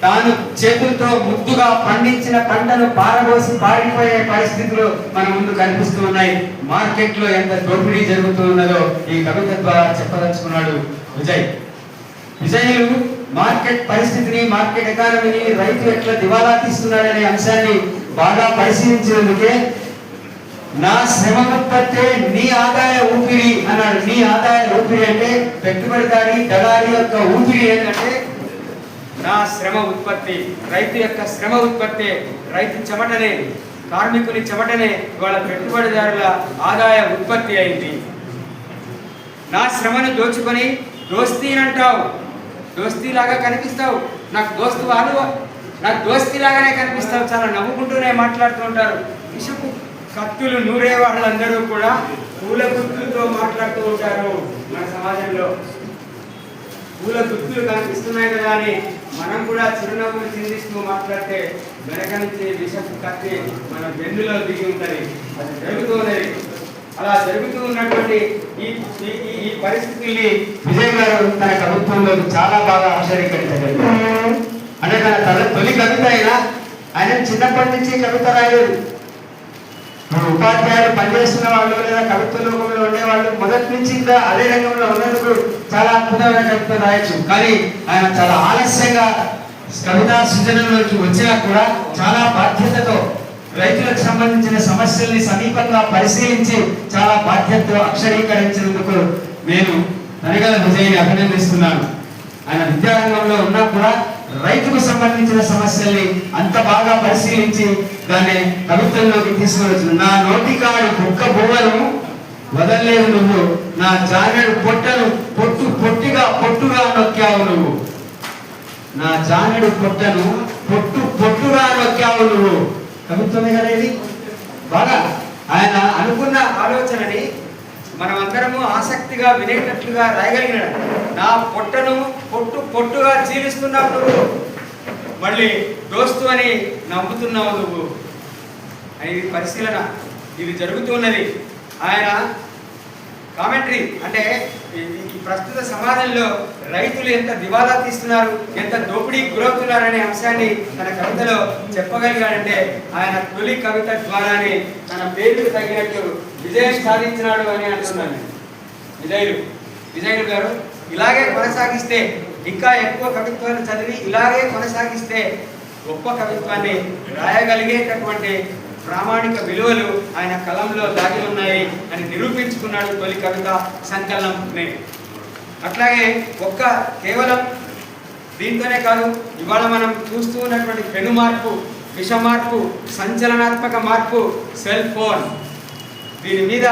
తాను చేతులతో ముద్దుగా పండించిన పంటను పారబోసి పారిపోయే పరిస్థితులు మన ముందు కనిపిస్తూ ఉన్నాయి. మార్కెట్లో ఎంత దోపిడీ జరుగుతూ ఉన్నదో ఈ కవిత ద్వారా చెప్పదలుచుకున్నాడు విజయ్. విజయులు మార్కెట్ పరిస్థితిని, మార్కెట్ ఎకానమీని, రైతు ఎట్లా దివాలా తీస్తున్నాడనే అంశాన్ని బాగా పరిశీలించినందుకే నా శ్రమ ఉత్పత్తే నీ ఆదాయ ఊపిరి అన్నాడు. నీ ఆదాయ ఊపిరి అంటే పెట్టుబడిదారి దళారి యొక్క ఊపిరి ఏంటంటే నా శ్రమ ఉత్పత్తి, రైతు యొక్క శ్రమ ఉత్పత్తి, రైతు చెమటనే, కార్మికుని చెమటనే వాళ్ళ పెట్టుబడిదారుల ఆదాయ ఉత్పత్తి అయింది. నా శ్రమను దోచుకొని దోస్తీనంటావు, దోస్తీలాగా కనిపిస్తావు, నాకు దోస్తీలాగానే కనిపిస్తావు, చాలా నవ్వుకుంటూనే మాట్లాడుతూ ఉంటారు. ఇసుకు కత్తులు నూరే వాళ్ళందరూ కూడా పూల గుర్తులతో మాట్లాడుతూ ఉంటారు. మన సమాజంలో పూల గుర్తులు కనిపిస్తున్నాయి కదా అని మనం కూడా చిరునవ్వులు చిందిస్తూ మాట్లాడితే వెనక నుంచి విషపు కత్తి మన వెన్నులో దిగి ఉంటుంది. అది జరుగుతూ ఉన్నది. అలా జరుగుతూ ఉన్నటువంటి ఈ పరిస్థితుల్ని విజయ్ గారు తన కవిత్వంలో చాలా బాగా ఆశ్చర్యకరించగలిగారు. అంటే తన తొలి కవిత అయినా ఆయన చిన్నప్పటి నుంచి కవిత రాయలేదు. ఉపాధ్యాయులు పనిచేస్తున్న వాళ్ళు లేదా కవిత్వ లోకంలో ఉండేవాళ్ళు మొదటి నుంచి ఇంకా అదే రంగంలో ఉన్నందుకు చాలా అద్భుతమైన కవిత రాయొచ్చు. కానీ ఆయన చాలా ఆలస్యంగా కవితా సృజనలోకి వచ్చినా కూడా చాలా బాధ్యతతో రైతులకు సంబంధించిన సమస్యల్ని సమీపంగా పరిశీలించి చాలా బాధ్యతతో అక్షరీకరించినందుకు నేను తనగల విజయ్ని అభినందిస్తున్నాను. ఆయన విద్యారంగంలో ఉన్నా కూడా రైతుకు సంబంధించిన సమస్యల్ని అంత బాగా పరిశీలించి దాన్ని కవిత్వంలోకి తీసుకువచ్చు. నా నోటికాడు కుక్క బువ్వను వదలలేదు నువ్వు, నా జానెడు పొట్టను పొట్టుగా నొక్కావు నువ్వు, నా జానెడు పొట్టను పొట్టుగా నొక్కావు నువ్వు. కవిత్వమే కదా ఇది. బాగా ఆయన అనుకున్న ఆలోచనని మనమందరము ఆసక్తిగా వినేటట్లుగా రాయగలిగినాడు. నా పొట్టను పొట్టుగా చీలిస్తున్నావు నువ్వు, మళ్ళీ దోస్తు అని నవ్వుతున్నావు నువ్వు అని పరిశీలన ఇది జరుగుతున్నది. ఆయన కామెంటరీ అంటే ఈ ప్రస్తుత సమాజంలో రైతులు ఎంత దివాలా తీస్తున్నారు, ఎంత దోపిడీకి గురవుతున్నారు అనే అంశాన్ని తన కవితలో చెప్పగలిగాడంటే ఆయన తొలి కవిత ద్వారానే తన పేరుకు తగినట్టు విజయం సాధించినాడు అని అంటున్నాను. విజయులు గారు ఇలాగే కొనసాగిస్తే, ఇంకా ఎక్కువ కవిత్వాన్ని చదివి ఇలాగే కొనసాగిస్తే గొప్ప కవిత్వాన్ని రాయగలిగేటటువంటి ప్రామాణిక విలువలు ఆయన కలంలో దాగి ఉన్నాయి అని నిరూపించుకున్నాడు తొలి కవిత సంకలనం. అట్లాగే కేవలం దీంతోనే కాదు, ఇవాళ మనం చూస్తూ ఉన్నటువంటి పెను మార్పు, విష మార్పు, సంచలనాత్మక మార్పు సెల్ ఫోన్. దీని మీద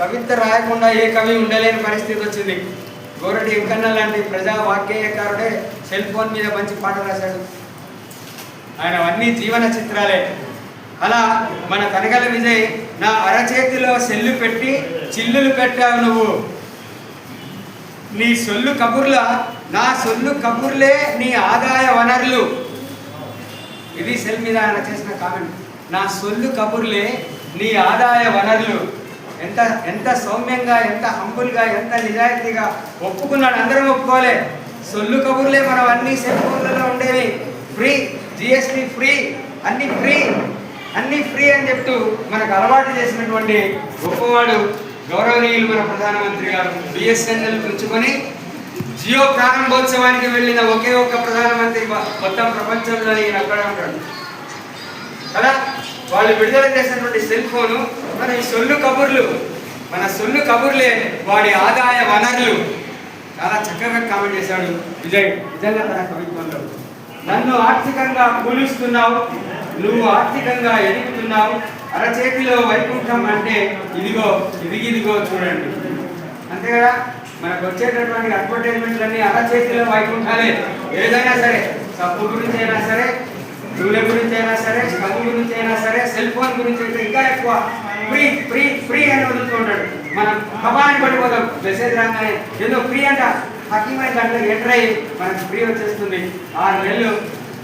కవిత రాయకుండా ఏ కవి ఉండలేని పరిస్థితి వచ్చింది. గోరటి వెంకన్న లాంటి ప్రజా వాగ్గేయకారుడే సెల్ ఫోన్ మీద మంచి పాట రాశాడు. ఆయన అన్ని జీవన చిత్రాలే. అలా మన తనగల విజయ్ నా అరచేతిలో సెల్లు పెట్టి చిల్లులు పెట్టావు నువ్వు, నీ సొల్లు నా సొల్లు కబుర్లే నీ ఆదాయ వనరులు. ఇది సెల్ మీద ఆయన చేసిన కామెంట్. నా సొల్లు కబుర్లే నీ ఆదాయ వనరులు. ఎంత సౌమ్యంగా, ఎంత హంబుల్గా, ఎంత నిజాయితీగా ఒప్పుకున్నాడు. అందరం ఒప్పుకోలే. సొల్లు కబుర్లే మనం అన్ని సెల్ ఫోన్లలో ఉండేవి. ఫ్రీ, జిఎస్టీ ఫ్రీ, అన్ని ఫ్రీ అని చెప్తూ మనకు అలవాటు చేసినటువంటి గొప్పవాడు గౌరవనీయులు మన ప్రధానమంత్రి గారు. బిఎస్ఎన్ఎల్ ఉంచుకొని జియో ప్రారంభోత్సవానికి వెళ్ళిన ఒకే ఒక్క ప్రధానమంత్రి మొత్తం ప్రపంచంలో ఈయన అక్కడ ఉంటాడు కదా. వాళ్ళు విడుదల చేసినటువంటి సెల్ ఫోను మన సొల్లు కబుర్లే వాడి ఆదాయ వనరులు. చాలా చక్కగా కామెంట్ చేశాడు విజయ్. నిజంగా తన కవిత్వంలో నన్ను ఆర్థికంగా కూలుస్తున్నావు, నువ్వు ఆర్థికంగా ఎదుగుతున్నావు, అరచేతిలో వైకుంఠం అంటే ఇదిగో ఇదిగో చూడండి. అంతే కదా, మనకు వచ్చేటటువంటి అడ్వర్టైజ్మెంట్లన్నీ అరచేతిలో వైకుంఠాలే. ఏదైనా సరే, సబ్బు గురించి అయినా సరే, నూనె గురించి అయినా సరే, స్టవ్ గురించి అయినా సరే, సెల్ ఫోన్ గురించి అయితే ఇంకా ఎక్కువ ఫ్రీ ఫ్రీ ఫ్రీ అని వదులుతూ ఉంటాడు. మనం కబాని పడిపోతాం, మెసేజ్ రాగానే ఏదో ఫ్రీ అంట, హకీమైన దాంట్లో ఎంటర్ అయ్యి మనకు ఫ్రీ వచ్చేస్తుంది. 6 నెలలు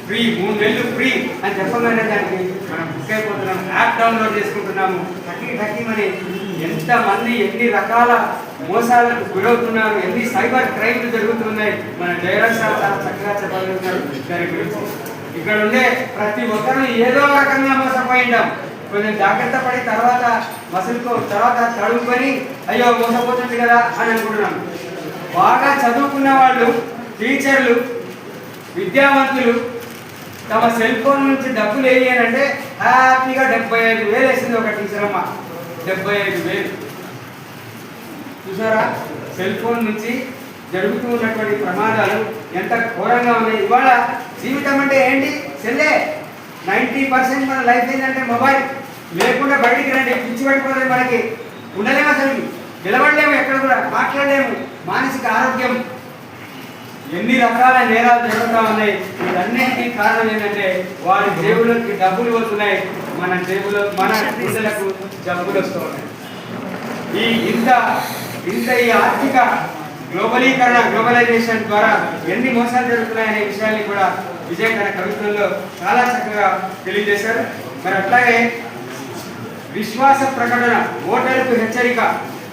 ఫ్రీ, 3 నెలలు ఫ్రీ అని చెప్పగానే దానికి మనం బుక్ అయిపోతున్నాం, యాప్ డౌన్లోడ్ చేసుకుంటున్నాము. హకీమని ఎంతమంది ఎన్ని రకాల మోసాలకు గురవుతున్నారు, ఎన్ని సైబర్ క్రైమ్లు జరుగుతున్నాయి. మన జయరాజ్ సార్ చాలా చక్కగా చెప్పగలుగుతున్నారు దాని గురించి. ఇక్కడ ఉండే ప్రతి ఒక్కరు ఏదో రకంగా మోసపోయింటాం. కొంచెం జాగ్రత్త పడి తర్వాత తర్వాత తడుముకొని అయ్యో మోసపోతుంది కదా అని అనుకుంటున్నాం. బాగా చదువుకున్న వాళ్ళు, టీచర్లు, విద్యావంతులు తమ సెల్ ఫోన్ నుంచి డబ్బులు వేయాలంటే హ్యాపీగా 75,000 వేసింది ఒక టీచర్ అమ్మ. 75,000 చూసారా? సెల్ ఫోన్ నుంచి జరుగుతూ ఉన్నటువంటి ప్రమాదాలు ఎంత ఘోరంగా ఉన్నాయి. ఇవాళ జీవితం అంటే ఏంటి? సెల్లే. 90% మన లైఫ్ ఏంటంటే మొబైల్. లేకుండా బయటికి రండి, పిచ్చి పడిపోతుంది, మనకి ఉండలేము, అసలు నిలబడలేము, ఎక్కడ కూడా మాట్లాడలేము. మానసిక ఆరోగ్యం, ఎన్ని రకాల నేరాలు జరుగుతూ ఉన్నాయి. వీటన్నిటికీ కారణం ఏంటంటే వారి జేబులోకి డబ్బులు పోతున్నాయి, మన జేబులో మన గుండెలకు జబ్బులు వస్తూ ఉన్నాయి. ఈ ఆర్థిక గ్లోబలైజేషన్ ద్వారా ఎన్ని మోసాలు జరుగుతున్నాయనే విషయాన్ని కూడా విజయ్ తన కవిత్వంలో చాలా చక్కగా తెలియజేశారు. మరి అట్లాగే విశ్వాస ప్రకటన, ఓటర్లకు హెచ్చరిక.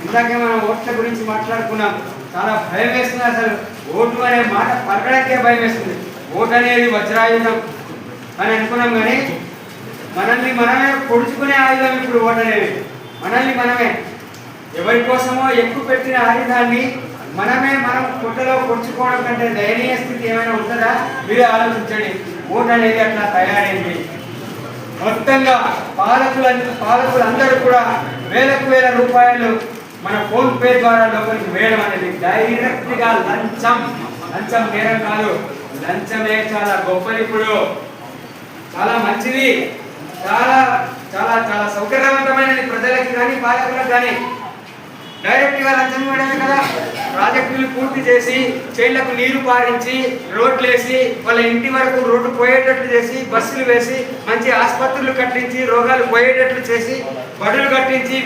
ఇందాకే మనం ఓట్ల గురించి మాట్లాడుకున్నాం. చాలా భయం వేస్తుంది, అసలు ఓటు అనే మాట పలకడానికే భయం వేస్తుంది. ఓటు అనేది వజ్రాయుధం అని అనుకున్నాం, కానీ మనల్ని మనమే పొడుచుకునే ఆయుధం ఇప్పుడు ఓటు అనేది. మనల్ని మనమే ఎవరి కోసమో ఎక్కువ పెట్టిన ఆయుధాన్ని మనం పుట్టలో పొడుచుకోవడం కంటే దయనీయ స్థితి ఏమైనా ఉంటుందా? మీరే ఆలోచించండి. ఓటు అనేది అట్లా తయారైంది. మొత్తంగా పాలకులందరూ కూడా వేల రూపాయలు మన ఫోన్ పే ద్వారా లోపలికి వేయడం అనేది డైరెక్ట్ గా లంచం నేరం కాదు, లంచమే చాలా గొప్పది. ఇప్పుడు చాలా మంచిది, చాలా చాలా చాలా సౌకర్యవంతమైనది ప్రజలకి కానీ పాలకులకు కానీ. డైరెక్ట్ గా లంచం ఇవ్వడమే కదా. ప్రాజెక్టులు పూర్తి చేసి, చేళ్లకు నీరు పారించి, రోడ్లు వేసి, వాళ్ళ ఇంటి వరకు రోడ్డు పోయేటట్లు చేసి, బస్సులు వేసి, మంచి ఆసుపత్రులు కట్టించి, రోగాలు పోయేటట్లు చేసి, బడులు కట్టించి,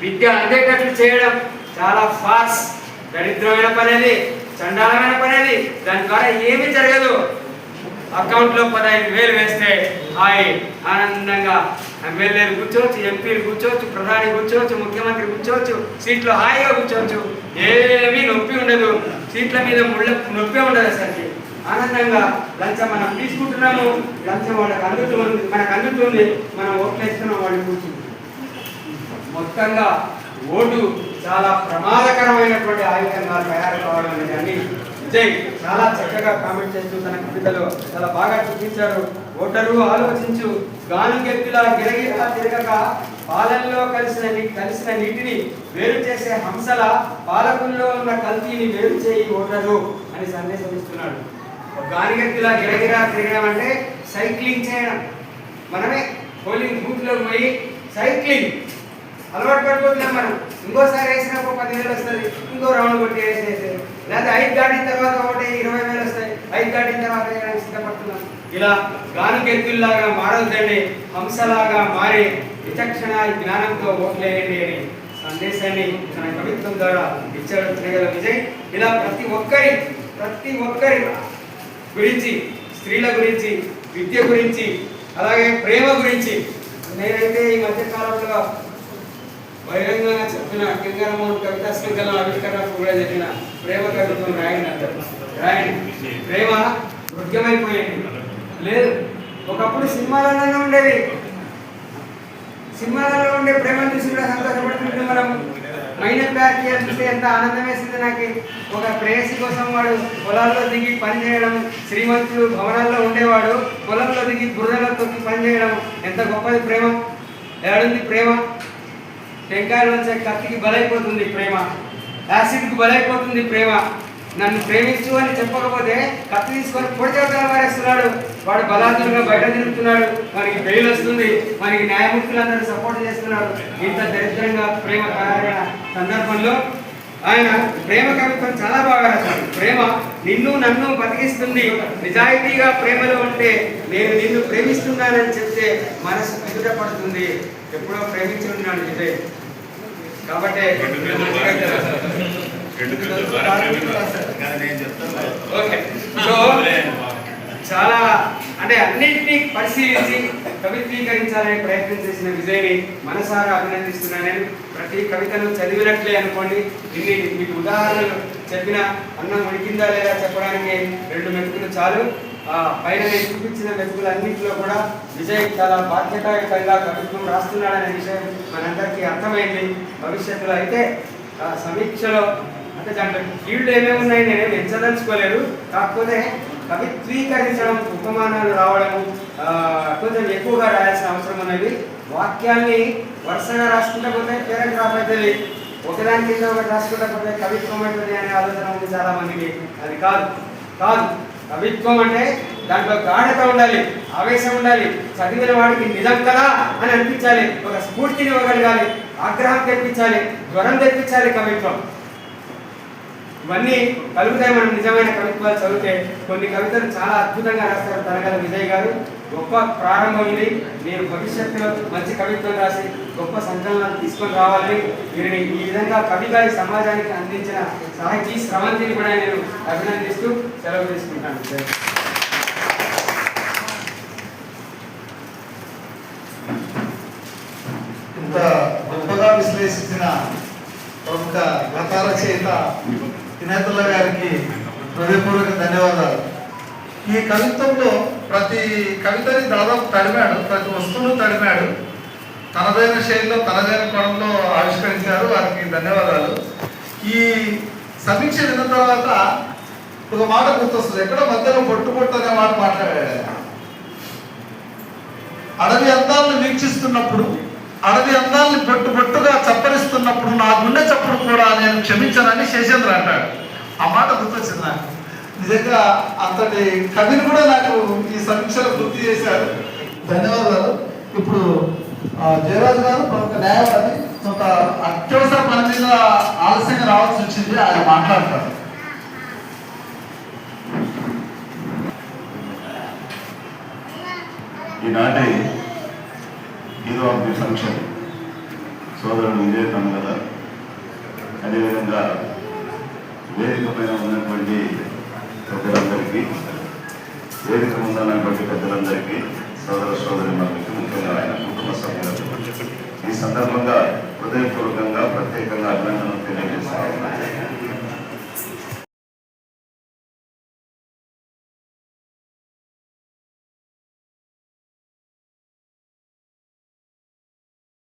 విద్య అందేటట్లు చేయడం చాలా ఫాస్ట్, దరిద్రమైన పనేది, చండాలమైన పనేది. దాని ద్వారా ఏమీ జరగదు. అకౌంట్లో 15,000 వేస్తే హాయ్ ఆనందంగా ఎమ్మెల్యేలు కూర్చోవచ్చు, ఎంపీలు కూర్చోవచ్చు, ప్రధాని కూర్చోవచ్చు, ముఖ్యమంత్రి కూర్చోవచ్చు, సీట్లో హాయిగా కూర్చోవచ్చు. ఏమీ నొప్పి ఉండదు, సీట్ల మీద నొప్పి ఉండదు. అసలు ఆనందంగా లంచం మనం తీసుకుంటున్నాము, లంచం వాళ్ళకి మనకు అందుతుంది, మనం ఓట్లేస్తున్నాం, వాళ్ళు కూర్చుంటాం. మొత్తంగా ఓటు చాలా ప్రమాదకరమైనటువంటి ఆయుధంగా తయారు కావడం అనేది అని విజయ్ చాలా చక్కగా కామెంట్ చేస్తూ తన కవితలో చాలా బాగా చూపించారు. ఓటరు ఆలోచించు, గానుగెత్తులా గిరగిరా తిరగక, పాలల్లో కలిసిన నీటిని వేరు చేసే హంసల, పాలకుల్లో ఉన్న కల్తీని వేరు చేయి ఓటరు అని సందేశం ఇస్తున్నాడు. గానుగెత్తులా గిరగిరా తిరగడం అంటే సైక్లింగ్ చేయడం. మనమే పోలింగ్ బూత్లో పోయి సైక్లింగ్ అలవాటు పడిపోతున్నాం. మనం ఇంకోసారి వేసినప్పుడు 10,000 వస్తుంది, ఇంకో రౌండ్ కొట్టి వేసేసి, లేదా 5 దాటిన తర్వాత ఒకటి 20,000 వస్తాయి, 5 దాటిన తర్వాత సిద్ధపడుతున్నాం. ఇలా గానుగెత్తుల్లాగా మారొద్దండి, హంసలాగా మారి విచక్షణ జ్ఞానంతో ఓట్లేయండి అని సందేశాన్ని తన కవిత్వం ద్వారా ఇచ్చాడు తిరగల విజయ్. ఇలా ప్రతి ఒక్కరి గురించి, స్త్రీల గురించి, విద్య గురించి, అలాగే ప్రేమ గురించి నేనైతే ఈ మధ్య కాలంలో బహిరంగంగా చెప్పిన కింగరమోహన్ కవితా సంకలనం ఆవిష్కరణ కూడా చెప్పిన ప్రేమ కవిత్వం రాయండి. ప్రేమ హృద్యమైపోయింది. లేదు, ఒకప్పుడు సినిమాలలో ఉండేది, సినిమాలలో ఉండే ప్రేమను చూసి కూడా సంతోషపడుతుంటే మనం మైనర్ ప్యాక్ చూస్తే ఎంత ఆనందం వేసింది నాకు. ఒక ప్రేయసి కోసం వాడు పొలాల్లో దిగి పని చేయడం, శ్రీమంతుడు భవనాల్లో ఉండేవాడు పొలంలో దిగి బుర్రలో తొక్కి పని చేయడం, ఎంత గొప్పది ప్రేమ. ఏడుంది ప్రేమ? టెంకాయలు వచ్చే కత్తికి బలైపోతుంది ప్రేమ, యాసిడ్కి బలైపోతుంది ప్రేమ. నన్ను ప్రేమించు అని చెప్పకపోతే కత్తి తీసుకొని పొడి చేతలు మారేస్తున్నాడు. వాడు బలాత్తులుగా బయట తిరుగుతున్నాడు. మనకి బెయిల్ వస్తుంది, మనకి న్యాయమూర్తులందరూ సపోర్ట్ చేస్తున్నాడు. ఇంత దరిద్రంగా ప్రేమ తయారైన సందర్భంలో ఆయన ప్రేమ కవిత్వం చాలా బాగా రాశాడు. ప్రేమ నిన్ను నన్ను బతికిస్తుంది, నిజాయితీగా ప్రేమలో ఉంటే నేను నిన్ను ప్రేమిస్తున్నానని చెప్తే మనసు ఎదుట పడుతుంది. ఎప్పుడో ప్రేమించి ఉన్నాడు విజయ్. కాబట్టి ఓకే, సో చాలా అంటే అన్నింటినీ పరిశీలించి కవిత్వీకరించాలనే ప్రయత్నం చేసిన విజయ్ని మనసారా అభినందిస్తున్నాను. నేను ప్రతి కవితను చదివినట్లే అనుకోండి. ఇన్ని మీకు ఉదాహరణలు చెప్పిన అన్నం ఉడికిందా లేదా చెప్పడానికి 2 మెతుకులు చాలు. పైన నేను చూపించిన మెతుకులన్నింటిలో కూడా విజయ్ చాలా బాధ్యతాయుతంగా కవిత్వం రాస్తున్నాడనే విషయం మనందరికీ అర్థమైంది. భవిష్యత్తులో అయితే సమీక్షలో అంటే దాంట్లో ఫీల్డ్ ఏమేమి ఉన్నాయి నేనేమి ఎంచదలుచుకోలేదు. కాకపోతే కవిత్వీకరించడం, ఉపమానాలు రావడము కొంచెం ఎక్కువగా రాయాల్సిన అవసరం ఉన్నది. వాక్యాన్ని వరుసగా రాసుకుంటా పోతే పేరాగ్రాఫ్ అవుతుంది, ఒకదాని కింద ఒకటి రాసుకుంటా పోతే కవిత్వం అవుతుంది అనే ఆలోచన ఉంది చాలా మందికి. అది కాదు. కవిత్వం అంటే దాంట్లో గాఢత ఉండాలి, ఆవేశం ఉండాలి, చదివిన వాడికి నిజం కదా అని అనిపించాలి, ఒక స్ఫూర్తిని ఇవ్వగలగాలి, ఆగ్రహం తెప్పించాలి, జ్వరం తెప్పించాలి కవిత్వం. ఇవన్నీ కలుగుతాయి మనం నిజమైన కవిత్వాలు చదివితే. కొన్ని కవితలు చాలా అద్భుతంగా రాస్తారు తనగల విజయ్ గారు. గొప్ప ప్రారంభం ఉంది. మీరు భవిష్యత్తులో మంచి కవిత్వం రాసి గొప్ప సంచలనాలు తీసుకొని రావాలని వీరిని ఈ విధంగా కవిగారి సమాజానికి అందించిన సాహితీ స్రవంతిని కూడా నేను అభినందిస్తూ సెలవు తీసుకుంటాను. ఇంత గొప్పగా విశ్లేషించిన ప్రముఖ కథా రచయిత వినయతుల్లా గారికి హృదయపూర్వక ధన్యవాదాలు. ఈ కవిత్వంలో ప్రతి కవితని దాదాపు తడిమాడు, ప్రతి వస్తువును తడిమాడు, తనదైన శైలిలో తనదైన కోణంలో ఆవిష్కరించారు. వారికి ధన్యవాదాలు. ఈ సమీక్ష విన్న తర్వాత ఒక మాట గుర్తొస్తుంది. ఎక్కడో మధ్యలో పొట్టు అనే మాట మాట్లాడాడు. అడవి అందాలను వీక్షిస్తున్నప్పుడు, అడవి అందాలని పొట్టుగా చప్పరిస్తున్నప్పుడు నా గుండె చప్పుడు కూడా నేను క్షమించానని శేషేంద్ర అంటాడు. ఆ మాట గుర్తొచ్చింది నాకు. నిజంగా అంతటి కవిని కూడా నాకు ఈ సమీక్షలో గుర్తు చేశారు. ధన్యవాదాలు. ఇప్పుడు జయరాజు గారు ప్రముఖ న్యాయవాది, కొంత అత్యవసర పని మీద ఆలస్యంగా రావాల్సి వచ్చింది, ఆయన మాట్లాడతారు. ఈనాటి హీరో ఆఫ్ ది ఫంక్షన్ సోదరుడు విజయ్ తనగల, అదేవిధంగా వేదిక పైన ఉన్నటువంటి పెద్దలందరికీ, వేదిక ఉన్నటువంటి పెద్దలందరికీ, సోదరులందరికీ, ముఖ్యంగా ఆయన కుటుంబ సభ్యులకు ఈ సందర్భంగా